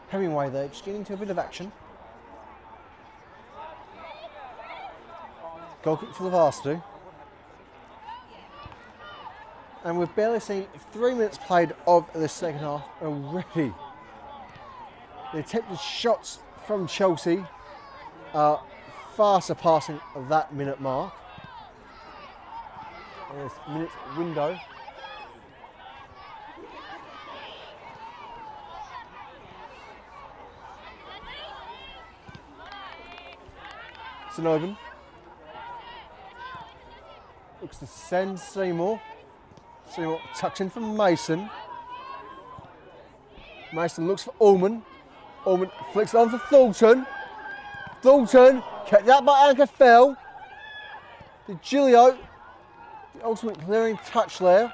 S2: Hemingway there, just getting into a bit of action. Goal kick for the varsity. And we've barely seen 3 minutes played of the second half already. The attempted shots from Chelsea are far surpassing that minute mark. And this minute window. St Alban looks to send Seymour. Seymour tucks in from Mason. Mason looks for Allman. Allman flicks it on for Thornton. Thornton kept out by Anka Fell. Di Giulio, the ultimate clearing touch there.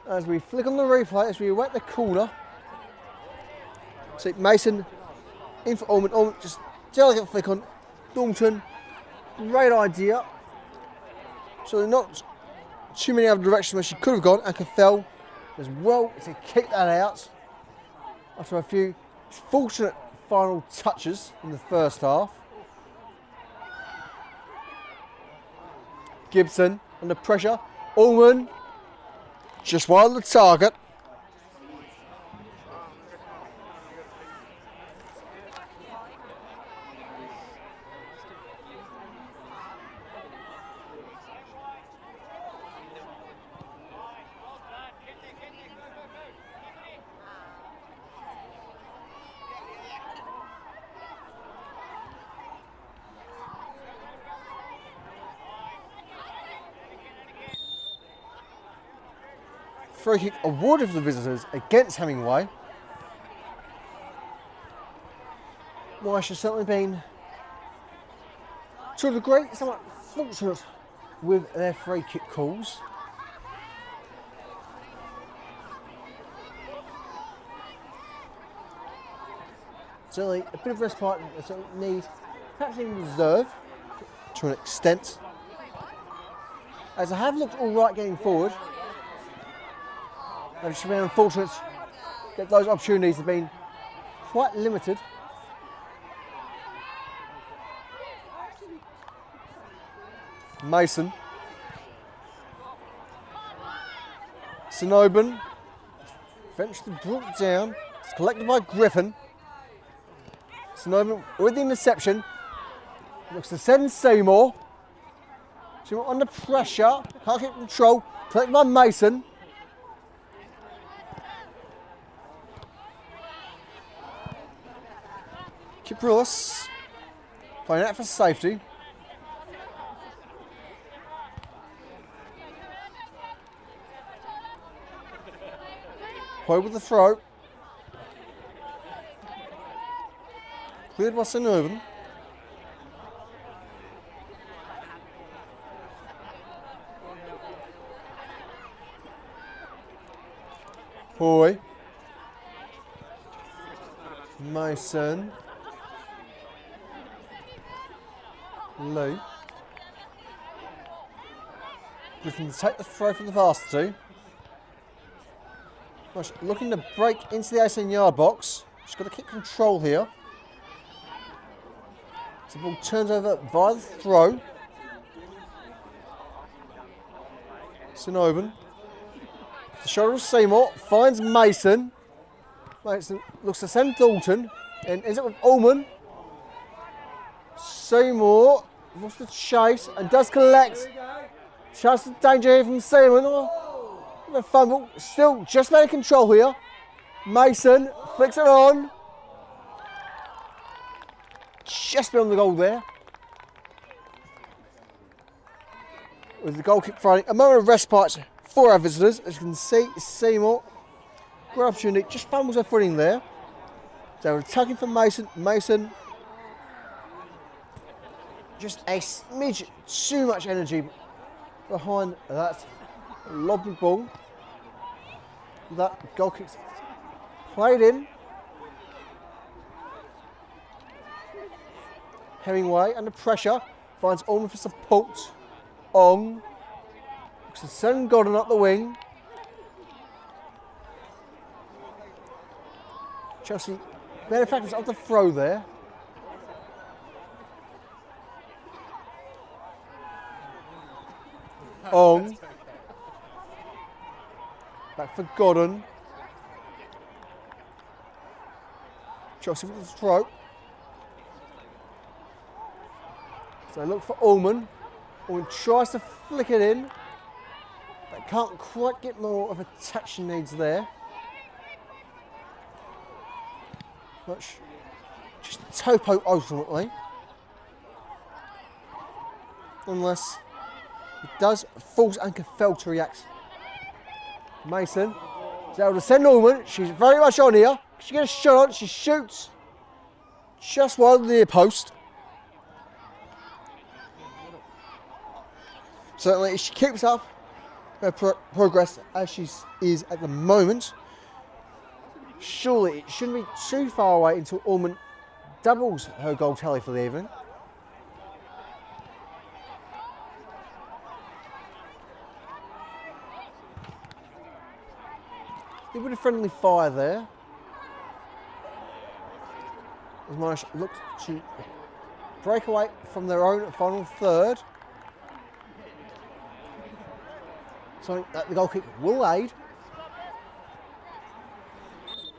S2: As we flick on the replay, as we await the corner. See Mason in for Allman. Allman just delicate flick on Thornton. Great idea. So not too many other directions where she could have gone. Anka Fell as well to kick that out after a few fortunate final touches in the first half. Gibson under pressure. Allman just wide of the target. Free kick awarded for the visitors against Hemingway. Monash has certainly been, to a degree, somewhat fortunate with their free kick calls. Certainly a bit of respite that needs perhaps in reserve to an extent. As I have looked all right getting forward, I've just been unfortunate that those opportunities have been quite limited. Mason. Snowburn. Eventually brought down. It's collected by Griffin. Snowburn with the interception. Looks to send Seymour. Seymour under pressure. Can't get control. Collected by Mason. Kiprilis. Playing out for safety. Hoy with the throw. Cleared by St. Urban. Hoy. Mason. Lee. Griffin to take the throw from the varsity. Looking to break into the 18-yard box. She's got to keep control here. So the ball turns over via the throw. St. Urban. The shoulder of Seymour. Finds Mason. Mason looks to send Dalton. And ends up with Ullman. Seymour wants to chase and does collect. Chance of danger here from Seymour. The fumble, still just out of control here. Mason flicks it on. Just beyond the goal there. With the goal kick Friday. A moment of respite for our visitors. As you can see, Seymour, great opportunity, just fumbles her footing there. They're attacking for Mason. Mason, just a smidge too much energy behind that lobbed ball. That goal kick's played in. Hemingway under pressure finds Allman for support. Ong looks to send Godden up the wing. Chelsea benefactors of the throw there. Ong. Back for Godden. Chelsea with the throw. So they look for Ullman. Ullman tries to flick it in, but can't quite get more of a touch she needs there. Much just a topo ultimately. Unless it does force Anchor Fell to react. Mason is able to send Ullman. She's very much on here. She gets a shot on. She shoots just wide of the near post. Certainly, if she keeps up her progress as she is at the moment, surely it shouldn't be too far away until Ullman doubles her goal tally for the evening. A bit of friendly fire there. As Monash look to break away from their own final third. Something that the goal kick will aid.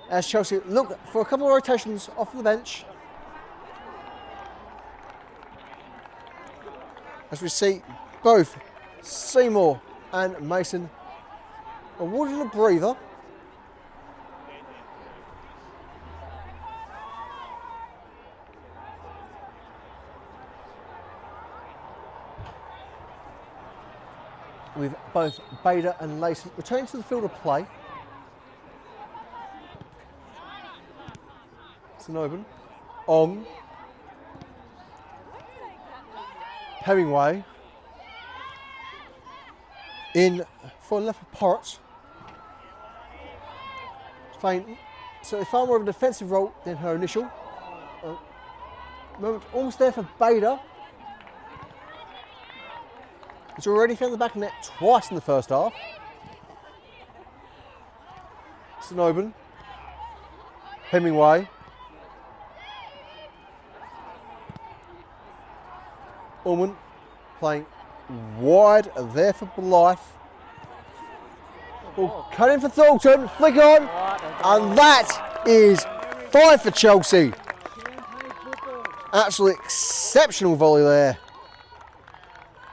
S2: As Chelsea look for a couple of rotations off the bench. As we see both Seymour and Mason awarded a breather. With both Bader and Lacey returning to the field of play. Snowburn, Ong, Hemingway, in for Leopard Porrett. Playing so far more of a defensive role than her initial. Moment almost there for Bader. He's already found the back of the net twice in the first half. Snowben. Hemingway. Ullman playing wide there for Blythe. Ball cut in for Thornton, flick on, and that is 5 for Chelsea. Absolutely exceptional volley there.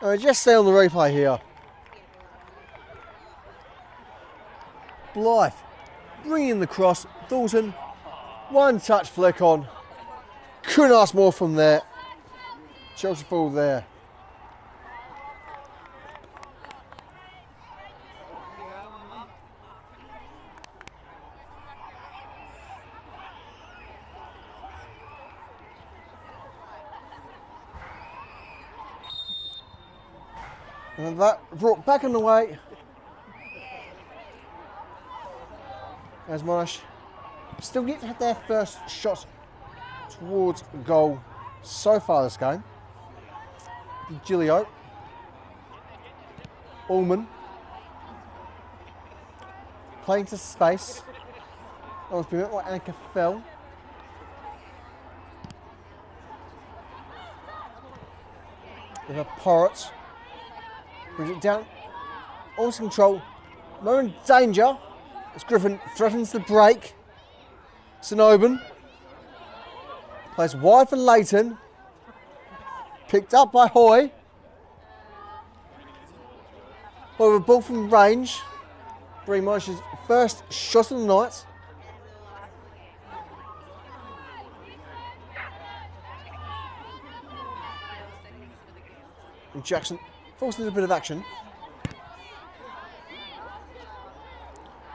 S2: And just stay on the replay here. Blythe bringing in the cross, Thornton, one touch flick on. Couldn't ask more from there. Chelsea forward there. And that brought back on the way as Monash still yet to have their first shot towards goal so far this game. Gilio, Ullman playing to space. That was been like Annika fell. With a Porritt. Brings it down. Almost control. Moment of danger as Griffin threatens the break. Snowben plays wide for Leighton. Picked up by Hoy. Hoy with a ball from range. Bring Monash's first shot of the night. And Jackson forced into a bit of action.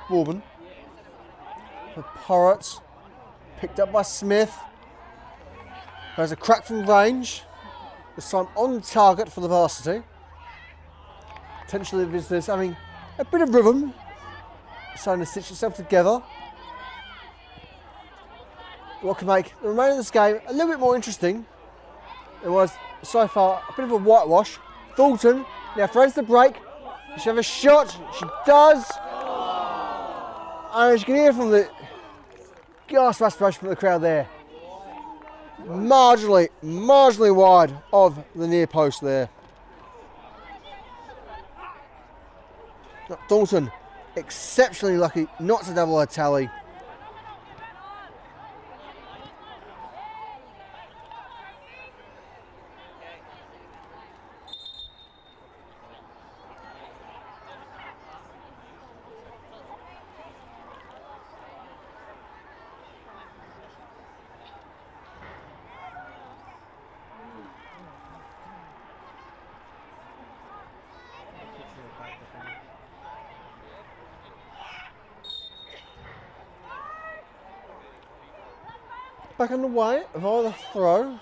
S2: Warburton. For Porritt. Picked up by Smith. There's a crack from range. This time on target for the varsity. Potentially the visitors having a bit of rhythm. Starting to stitch itself together. What can make the remainder of this game a little bit more interesting. It was so far a bit of a whitewash. Thornton now throws the break. Does she have a shot? She does. And as you can hear from the gasp aspiration from the crowd there. Marginally wide of the near post there. Thornton exceptionally lucky not to double her tally. Back on the way via the throw.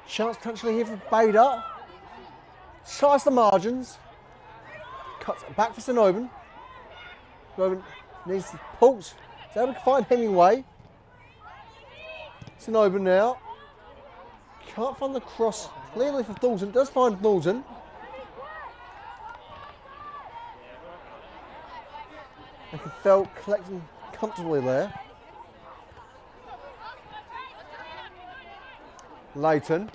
S2: Chance potentially here for Bader. Size the margins. Cuts back for Snowben. Snowben needs to pulse. He's able to find Hemingway. Snowben now. Can't find the cross clearly for Thornton. Does find Thornton. And Fell collecting comfortably there. Leighton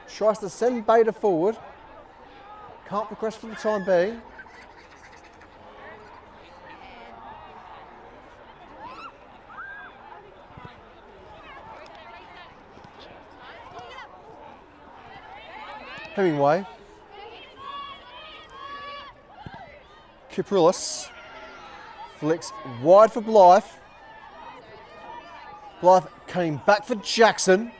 S2: tries to send Bader forward. Can't progress for the time being. Hemingway. Kyprilis. Flicks wide for Blythe. Blythe came back for Jackson.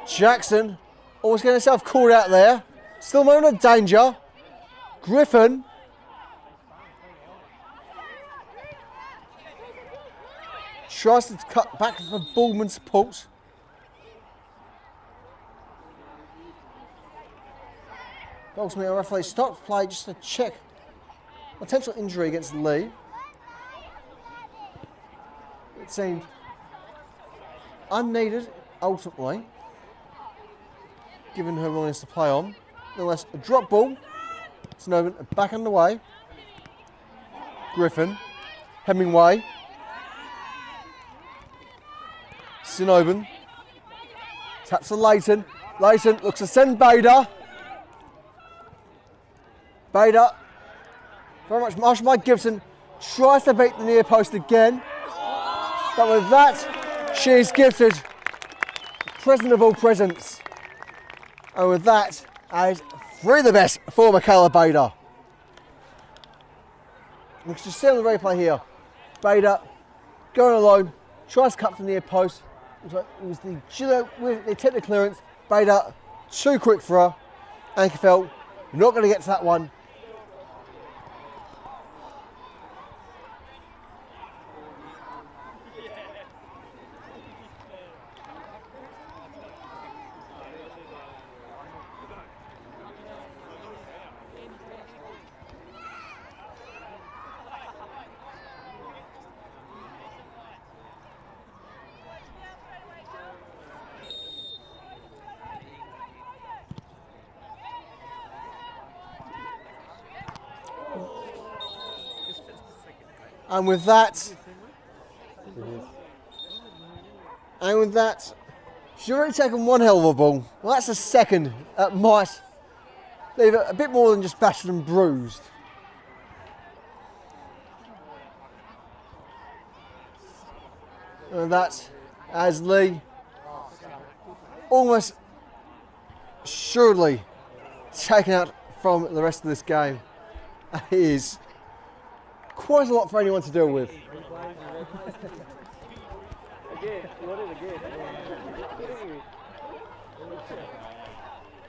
S2: Jackson almost getting himself caught out there. Still a moment of danger. Griffin. Tries to cut back for Baldwin's support. Ultimately, our referee stops play just to check potential injury against Lee. it seemed unneeded ultimately, given her willingness to play on. Nonetheless, a drop ball. Snowden back underway. Griffin, Hemingway, Snowden, taps to Leighton. Leighton looks to send Bader. Bader, very much marshaled by Gibson, tries to beat the near post again. But with that, she's gifted present of all presents. And with that, is three the best for Michaela Bader. We can just see on the replay here. Bader going alone, tries to cut from the near post. It was the Gillo with the technical clearance. Bader too quick for her. Ankerfeld not going to get to that one. And with that, she's already taken one hell of a ball. Well, that's a second that might leave it a bit more than just battered and bruised. And that, as Lee almost surely taken out from the rest of this game, is quite a lot for anyone to deal with.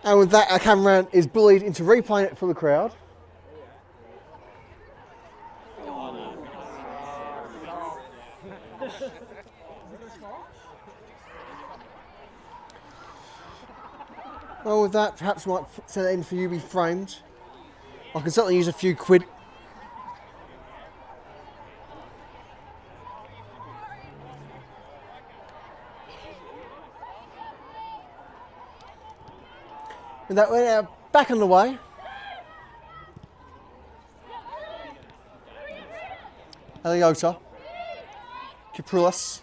S2: And with that, our cameraman is bullied into replaying it for the crowd. Well, with that, perhaps I might send it in for you to be framed. I can certainly use a few quid. And that we're now back on the way. Eliota, Kapoulas,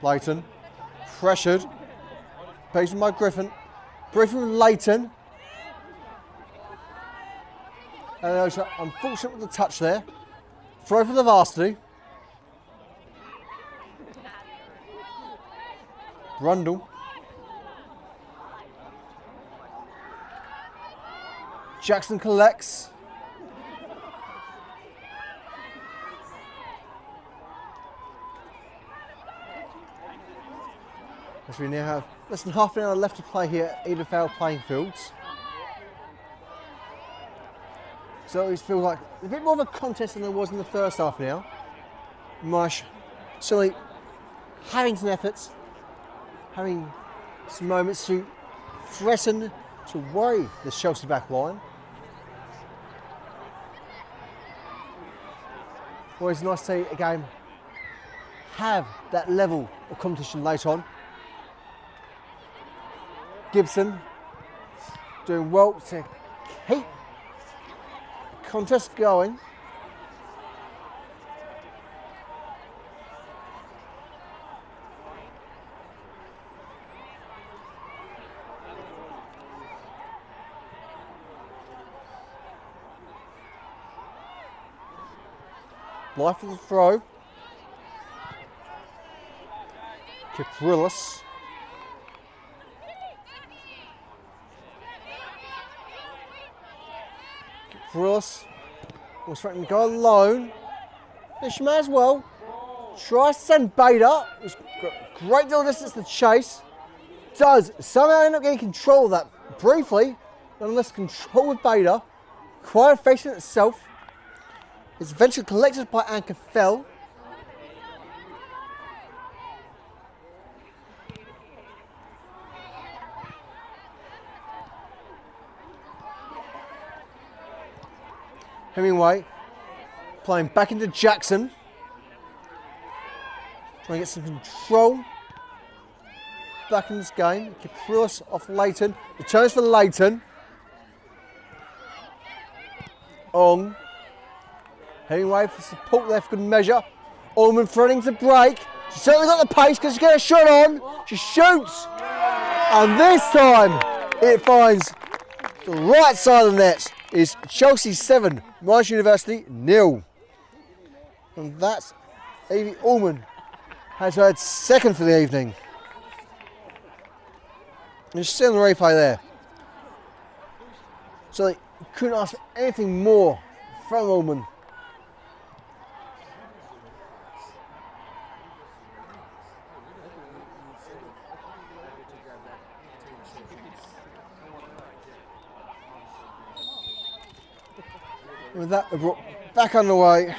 S2: Leighton, pressured, paced by Griffin, Griffin Leighton. Eliota, unfortunate with the touch there. Throw for the varsity. Brundle. Jackson collects. As we now have less than half an hour left to play here at EDITHVALE playing fields. So it always feels like a bit more of a contest than there was in the first half now. Monash certainly having some efforts, having some moments to threaten to worry the Chelsea back line. Always nice to see a game have that level of competition late on. Gibson doing well to keep the contest going. Life of the throw. Kapoulas. Kapoulas was threatening to go alone. And she may as well try to send Bader. It's got a great deal of distance to chase. Does somehow end up getting control of that briefly. Nonetheless, control with Bader. Quite facing itself. It's eventually collected by Ankerfeld. Hemingway playing back into Jackson. Trying to get some control back in this game. Caprilis off Leighton. Returns for Leighton. Ong. Heading away for support there for good measure. Allman threatening to break. She's certainly got the pace because she's getting a shot on. She shoots. And this time it finds the right side of the net. Is Chelsea 7, Monash University 0. And that's Evie Allman has her second for the evening. And you see on the replay there. So they couldn't ask for anything more from Allman. And with that, we're brought back underway.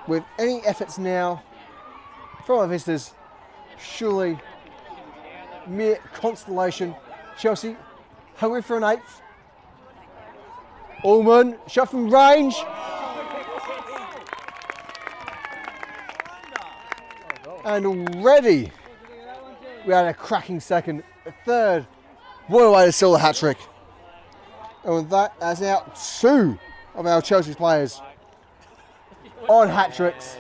S2: With any efforts now from our visitors, surely mere consolation. Chelsea hungry for an 8th. Allman, shot from range. And already we had a cracking second, a third. What a way to seal the hat-trick. And with that, as now 2 of our Chelsea players on hat-tricks.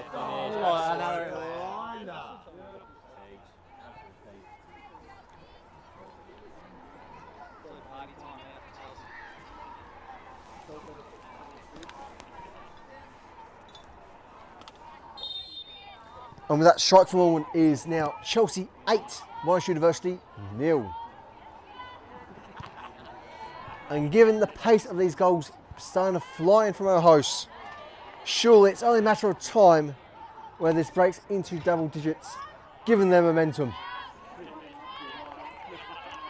S2: And with that, strike from Allman is now Chelsea 8, Monash University 0. And given the pace of these goals starting to fly in from our hosts, surely it's only a matter of time where this breaks into double digits, given their momentum.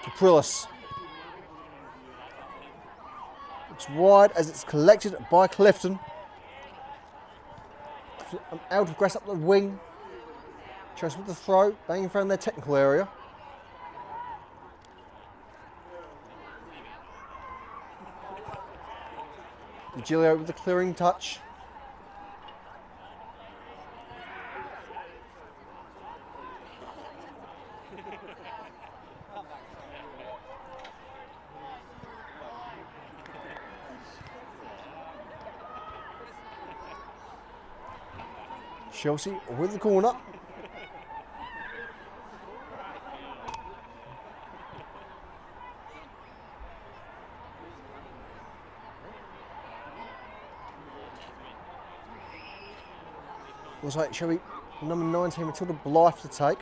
S2: Caprilis. It's wide as it's collected by Clifton. Out of grass up the wing. Chelsea with the throw, banging around their technical area. Gilio with the clearing touch. Chelsea with the corner. Looks like shall we number 19 Matilda Blythe to take.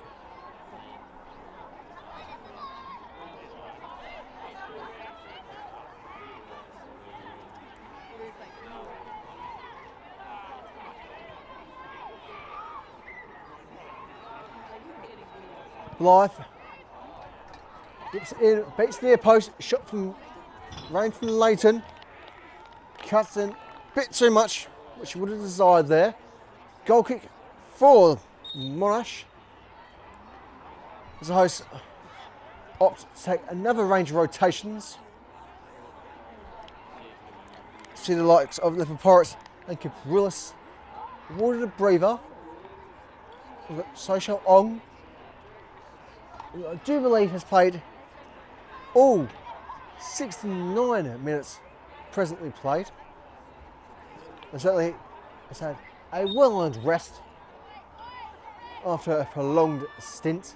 S2: Blythe gets in, beats the near post, shot from range from Leighton, cuts in a bit too much, which she would have desired there. Goal kick for Monash. As the hosts opt to take another range of rotations. See the likes of Liverpool and Caprilis awarded a breather. We've got Social Ong, who I do believe has played all 69 minutes presently played. And certainly has had a well-earned rest after a prolonged stint.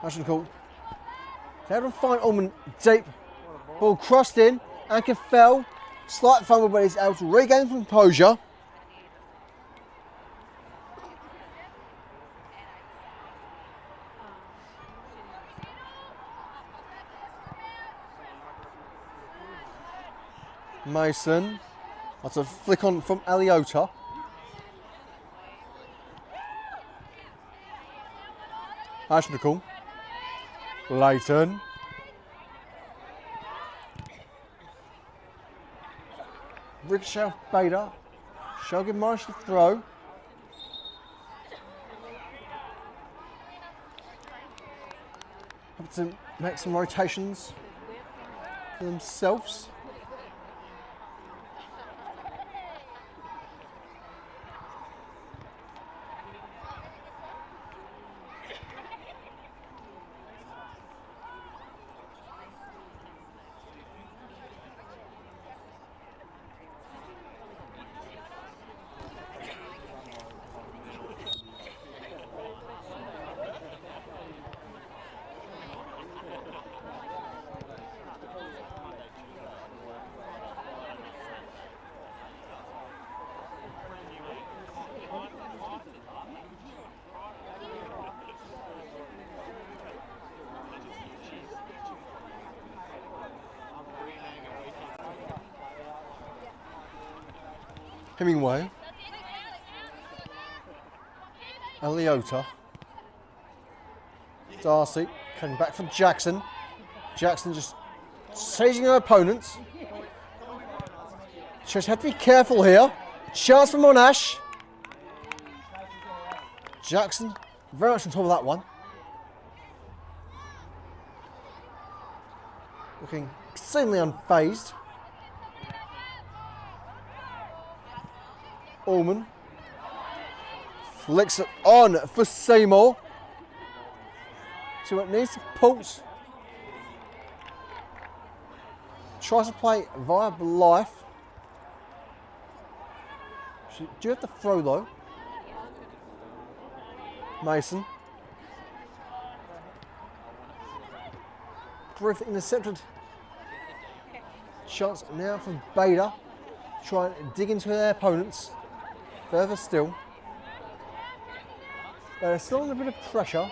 S2: Action call. They had to find Allman deep. Ball crossed in. Anchor fell. Slight fumble, but he's able to regain composure. Mason. That's a flick on from Aliota. Action call. Leighton. Ricochet off Bader. Shall give Monash the throw. Have to make some rotations for themselves. Hemingway, Eliota, Darcy coming back from Jackson. Jackson just seizing her opponents. Just have to be careful here. Chance for Monash. Jackson very much on top of that one. Looking extremely unfazed. Allman flicks it on for Seymour. So it needs to pulse. Tries to play via Blythe. She do have to throw though. Mason. Griff intercepted. Chance now for Bader. Try and dig into their opponents. Further still. They're still under a bit of pressure.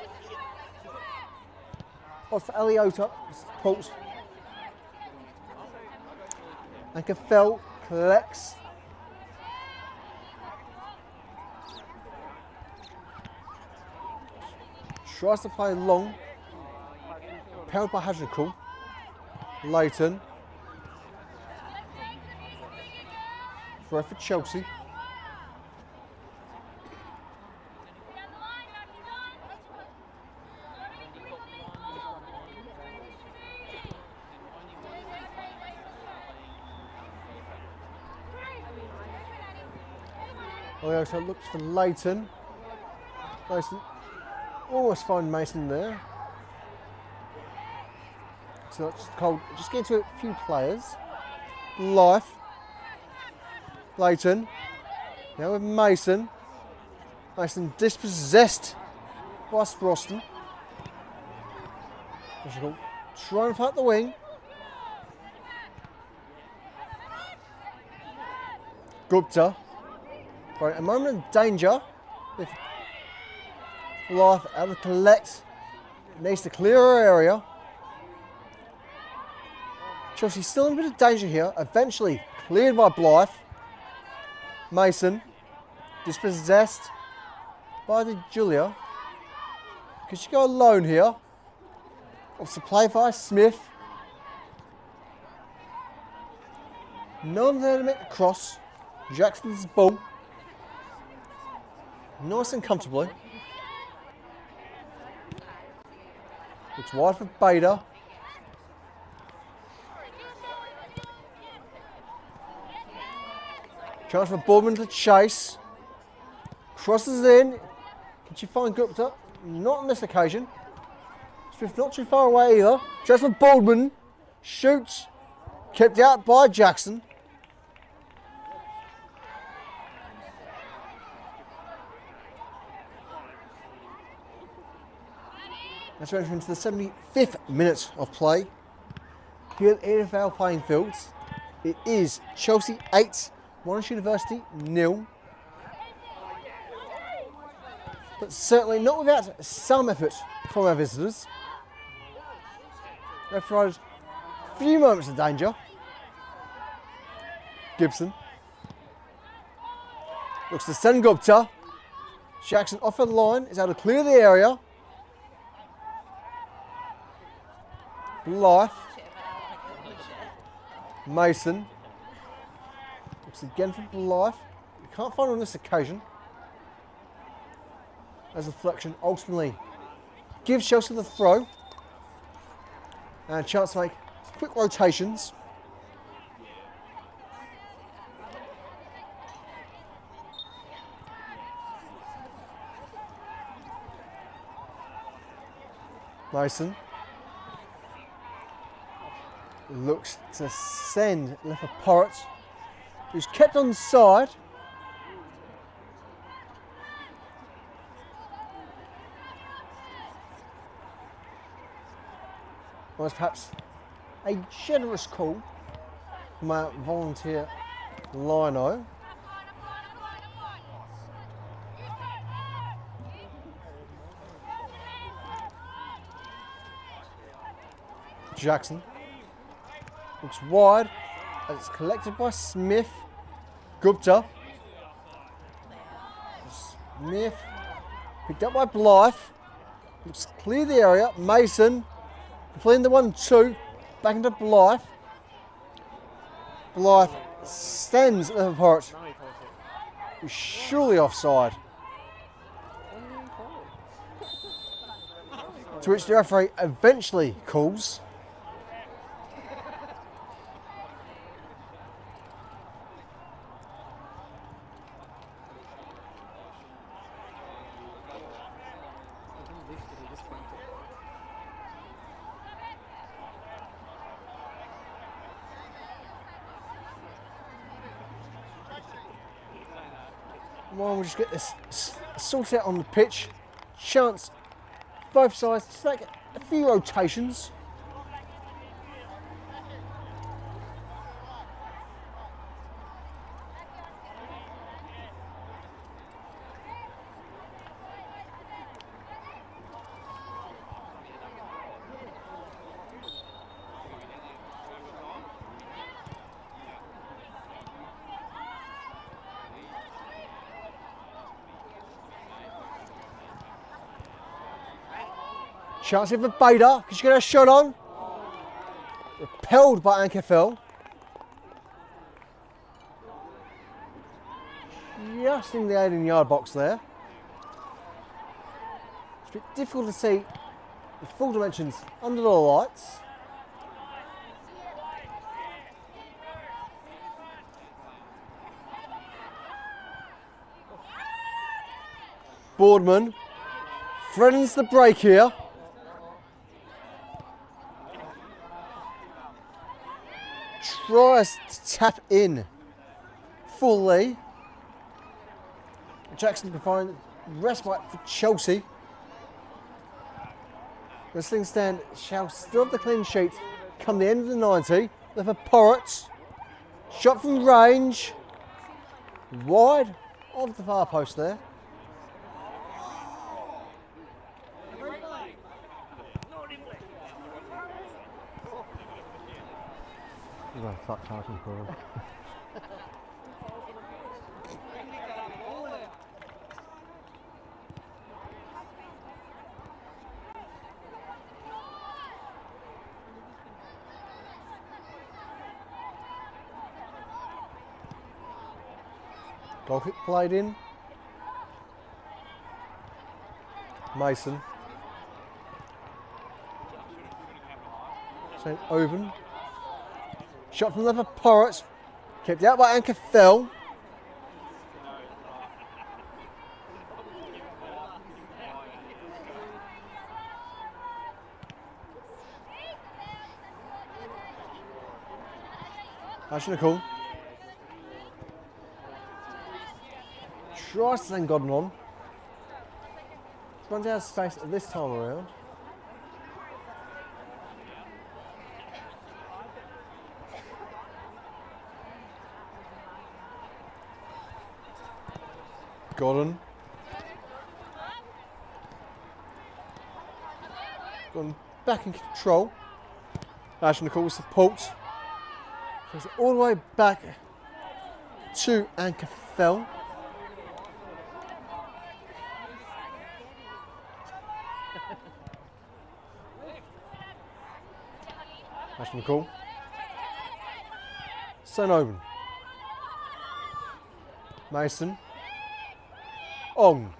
S2: Off for Eliota. Pulse. And Caffell collects. Tries to play long. Powered by Hadrical. Leighton. Throw for Chelsea. Eliota looks for Leighton. Mason almost find Mason there. So that's cold. Just get into a few players. Life. Leighton. Now with Mason. Mason dispossessed by Sproston. Trying to fight the wing. Gupta. Right, a moment of danger. With Life out of collect. Needs to clear her area. Chelsea still in a bit of danger here. Eventually cleared by Blythe. Mason. Dispossessed by the Julia. Could she go alone here? Wants to play by Smith. No one there to make the cross. Jackson's ball. Nice and comfortably. Looks wide for Bader. Chance for Boardman to chase. Crosses in. Can she find Gupta? Not on this occasion. Smith not too far away either. Chance for Boardman. Shoots. Kept out by Jackson. Let's enter into the 75th minute of play here at EDITHVALE playing fields. It is Chelsea 8, Monash University 0. But certainly not without some effort from our visitors. They've provided a few moments of danger. Gibson. Looks to send Gupta. Jackson off the line, is able to clear the area. Blythe. Mason. Looks again for Blythe. You can't find her on this occasion. As the deflection ultimately gives Chelsea the throw. And a chance to make quick rotations. Mason looks to send left for Porritt, who's kept on side. Was perhaps a generous call from our volunteer Lino. Jackson looks wide as it's collected by Smith. Gupta. Smith picked up by Blythe. Looks clear the area. Mason completing the 1-2. Back into Blythe. Blythe stands at the Porritt. He's surely offside. To which the referee eventually calls. Well, we'll just get this sorted out on the pitch. Chance both sides to take a few rotations. Chance here for Bader. Can she get a shot on? Repelled by Ankerfell. Just in the 18-yard box there. It's a bit difficult to see the full dimensions under the lights. Boardman threatens the break here. Tries to tap in fully. Jackson can find respite for Chelsea. The sling stand shall still have the clean sheet come the end of the 90. Left for Porritt. Shot from range. Wide of the far post there. Start charging for him. Goal kick played in. Mason. St. Oben. Shot from left for Porritt. Kept out by Ankerfell. Ashnickel. Tries to send Godden on. Runs out of space at this time around. Godden. Gone back in control. Ashnickel with support. Goes all the way back to Ankerfell. Ashnickel. St. Oben. Mason. Ong.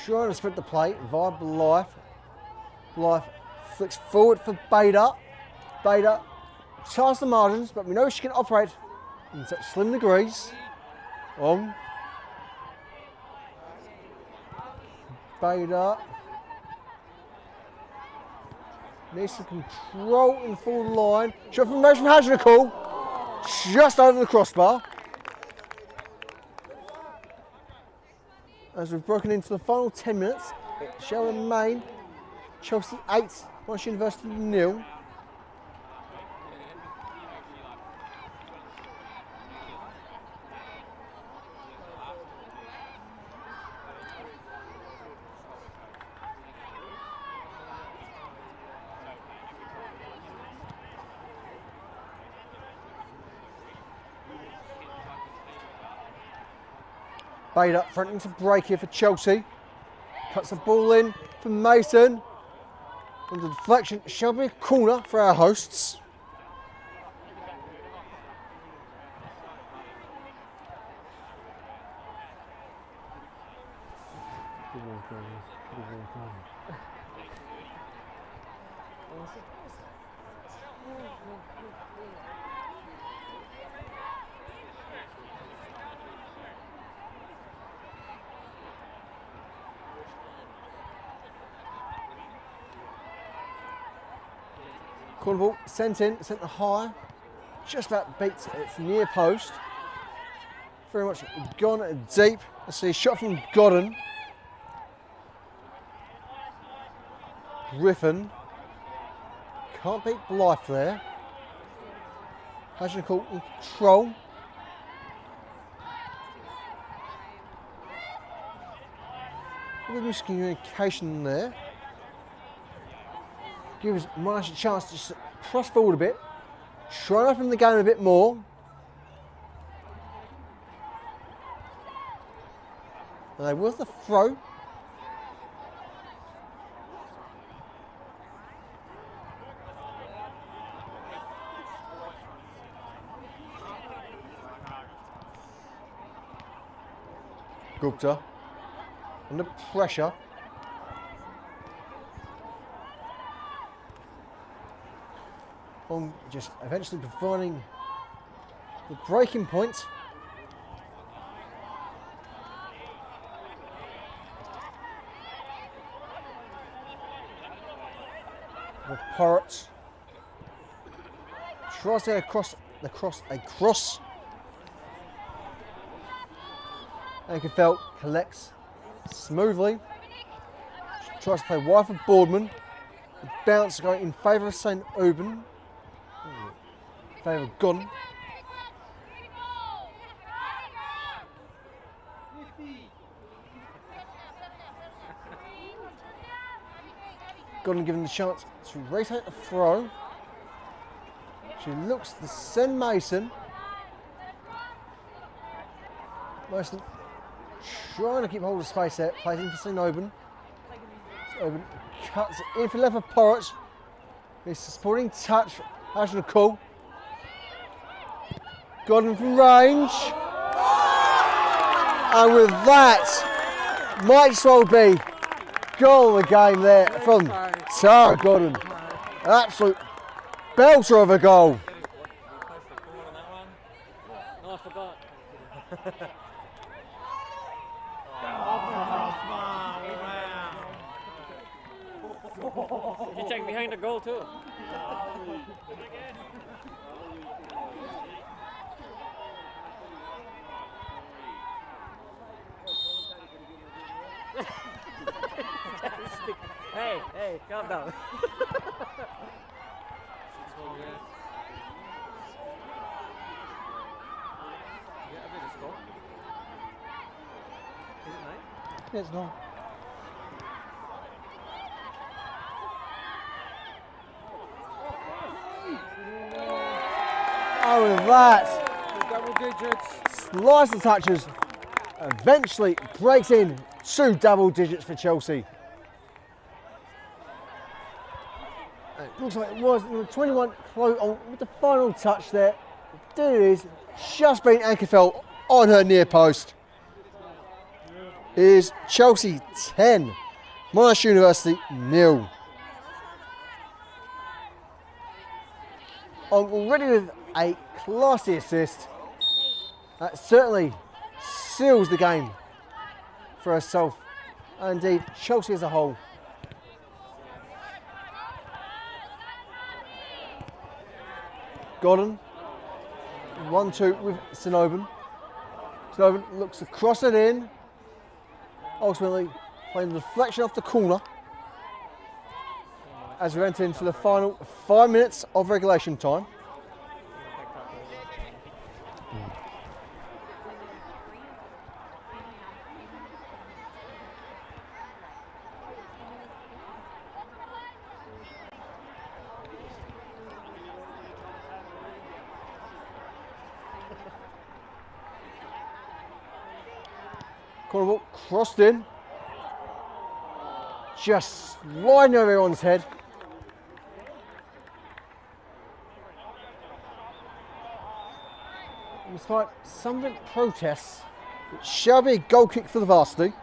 S2: Trying to spread the play via Blythe. Blythe flicks forward for Bader. Bader tries the margins, but we know she can operate in such slim degrees. On. Bader needs to control in full line. Shot from Hajnical, just over the crossbar. As we've broken into the final 10 minutes, it shall remain Chelsea 8, Monash University 0. Bader fronting to break here for Chelsea. Cuts the ball in for Mason. And the deflection shall be a corner for our hosts. Corner ball sent in, sent high, just about beats its near post. Very much gone deep. Let's see, shot from Godden. Griffin. Can't beat Blythe there. Hajnical in control. A bit of miscommunication there. Gives Monash a chance to just cross forward a bit, try and open the game a bit more. And they will the throw. Gupta under pressure. On just eventually providing the breaking point. The Pirates tries to get across a cross. Ankerfeld collects smoothly. Tries to play wide for Boardman. The bounce going in favour of St. Auburn. Favour of Godden. Godden given the chance to rotate a throw. She looks to send Mason. Mason trying to keep hold of space there, plays in for St. Auburn. St. Auburn cuts it in for left for Porridge. It's a supporting touch for Hajnical. Godden from range. And with that, might as well be goal of the game there from Tara Godden. Absolute belter of a goal.
S3: No, I forgot. You check behind the goal too. Hey, calm down.
S2: Yeah, it's not. Oh, with that,
S4: double digits.
S2: Slice of touches, eventually breaks in to double digits for Chelsea. It looks like it was 21 close on with the final touch there. There it is, just being Ankerfeld on her near post. Is Chelsea 10, Monash University 0. already with a classy assist. That certainly seals the game for herself and indeed Chelsea as a whole. Gordon, 1-2 with Sinoban. Sinoban looks to cross it in. Ultimately playing the deflection off the corner as we enter into the final 5 minutes of regulation time. Corner ball crossed in. Just sliding over everyone's head. And despite some protests, it shall be a goal kick for the varsity.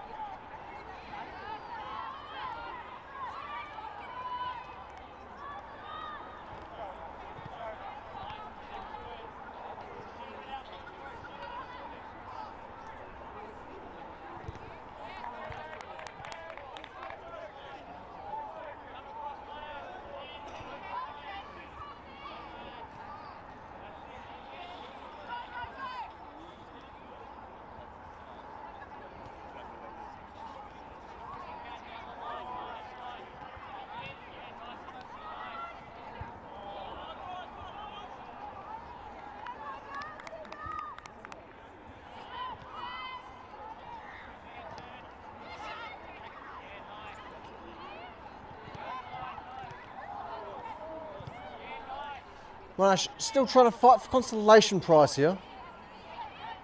S2: Monash still trying to fight for consolation prize here.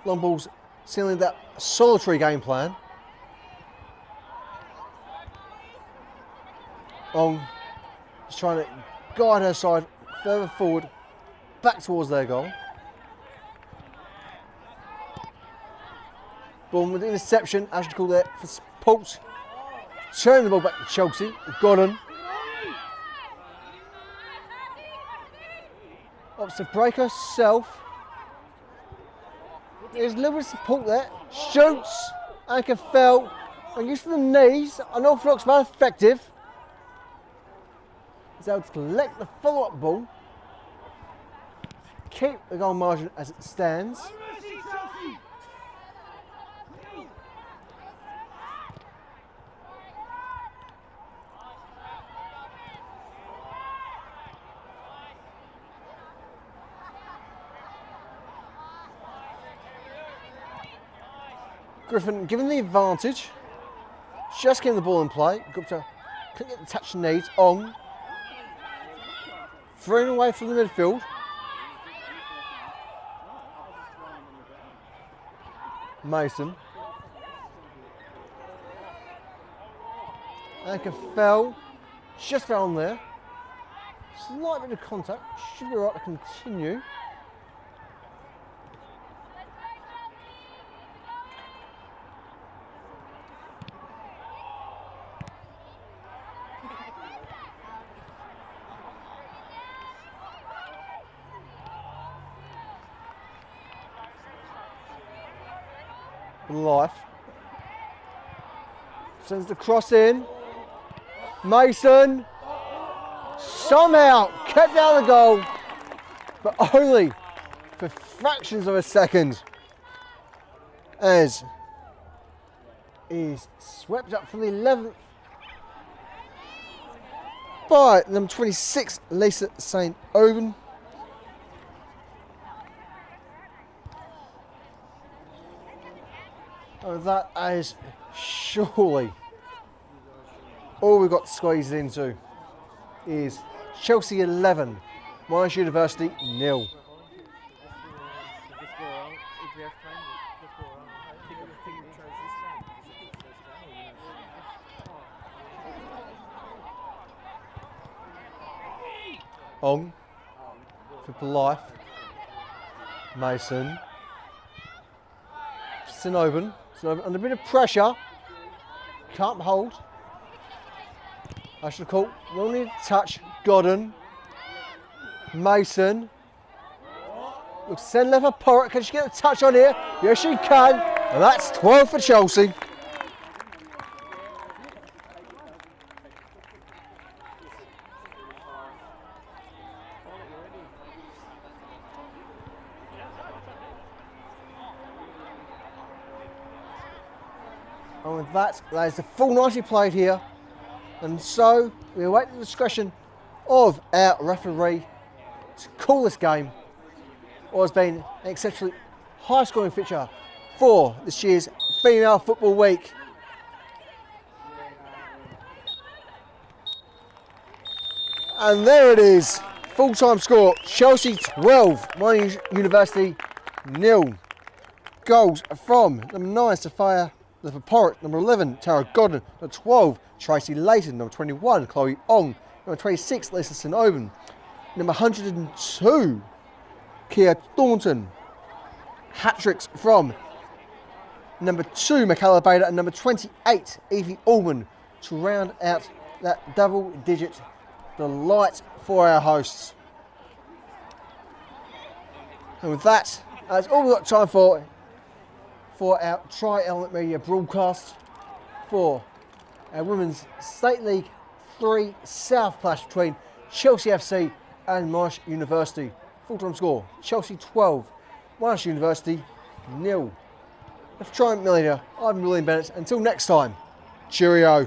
S2: Long balls sealing that solitary game plan. Ong is trying to guide her side further forward, back towards their goal. Bourne with the interception, as you call that, for support. Turning the ball back to Chelsea. Gordon. Opts to break herself. There's a little bit of support there. Shoots. Anchor fell. And used to the knees. An orthodox man effective. Is able to collect the follow-up ball. Keep the goal margin as it stands. Griffin given the advantage, just getting the ball in play. Gupta couldn't get the touch he needs. Ong throwing away from the midfield. Mason. Anchor fell, just fell on there. Slight bit of contact, should be right to continue. Life sends the cross in. Mason somehow kept out of the goal, but only for fractions of a second, as is swept up for the 11th by number 26, Lisa St. Oben. Oh, that is surely all we've got to squeeze it into is Chelsea 11, Monash University 0. Ong for Blythe. Mason. Sinoban. Sinoban under a bit of pressure. Can't hold. I should call. Will need to touch. Godden. Mason. Looks to send left for Porritt. Can she get a touch on here? Yes, she can. And that's 12 for Chelsea. And with that is the full 90 played here. And so we await the discretion of our referee to call this game. What has been an exceptionally high scoring fixture for this year's Female Football Week. And there it is, full-time score, Chelsea 12, Monash University 0. Goals from number 9, Sophia Porritt, number 11, Tara Godden, number 12, Tracy Layton, number 21, Chloe Ong, number 26, Lisa St. Owen, number 102, Kia Thornton. Hat-tricks from number 2, Michaela Bader, and number 28, Evie Allman, to round out that double-digit delight for our hosts. And with that, that's all we've got time for our Tri-Element Media broadcast for our Women's State League 3 South clash between Chelsea FC and Monash University. Full-time score, Chelsea 12, Monash University 0. For Tri-Element Media, I'm William Bennett. Until next time, cheerio.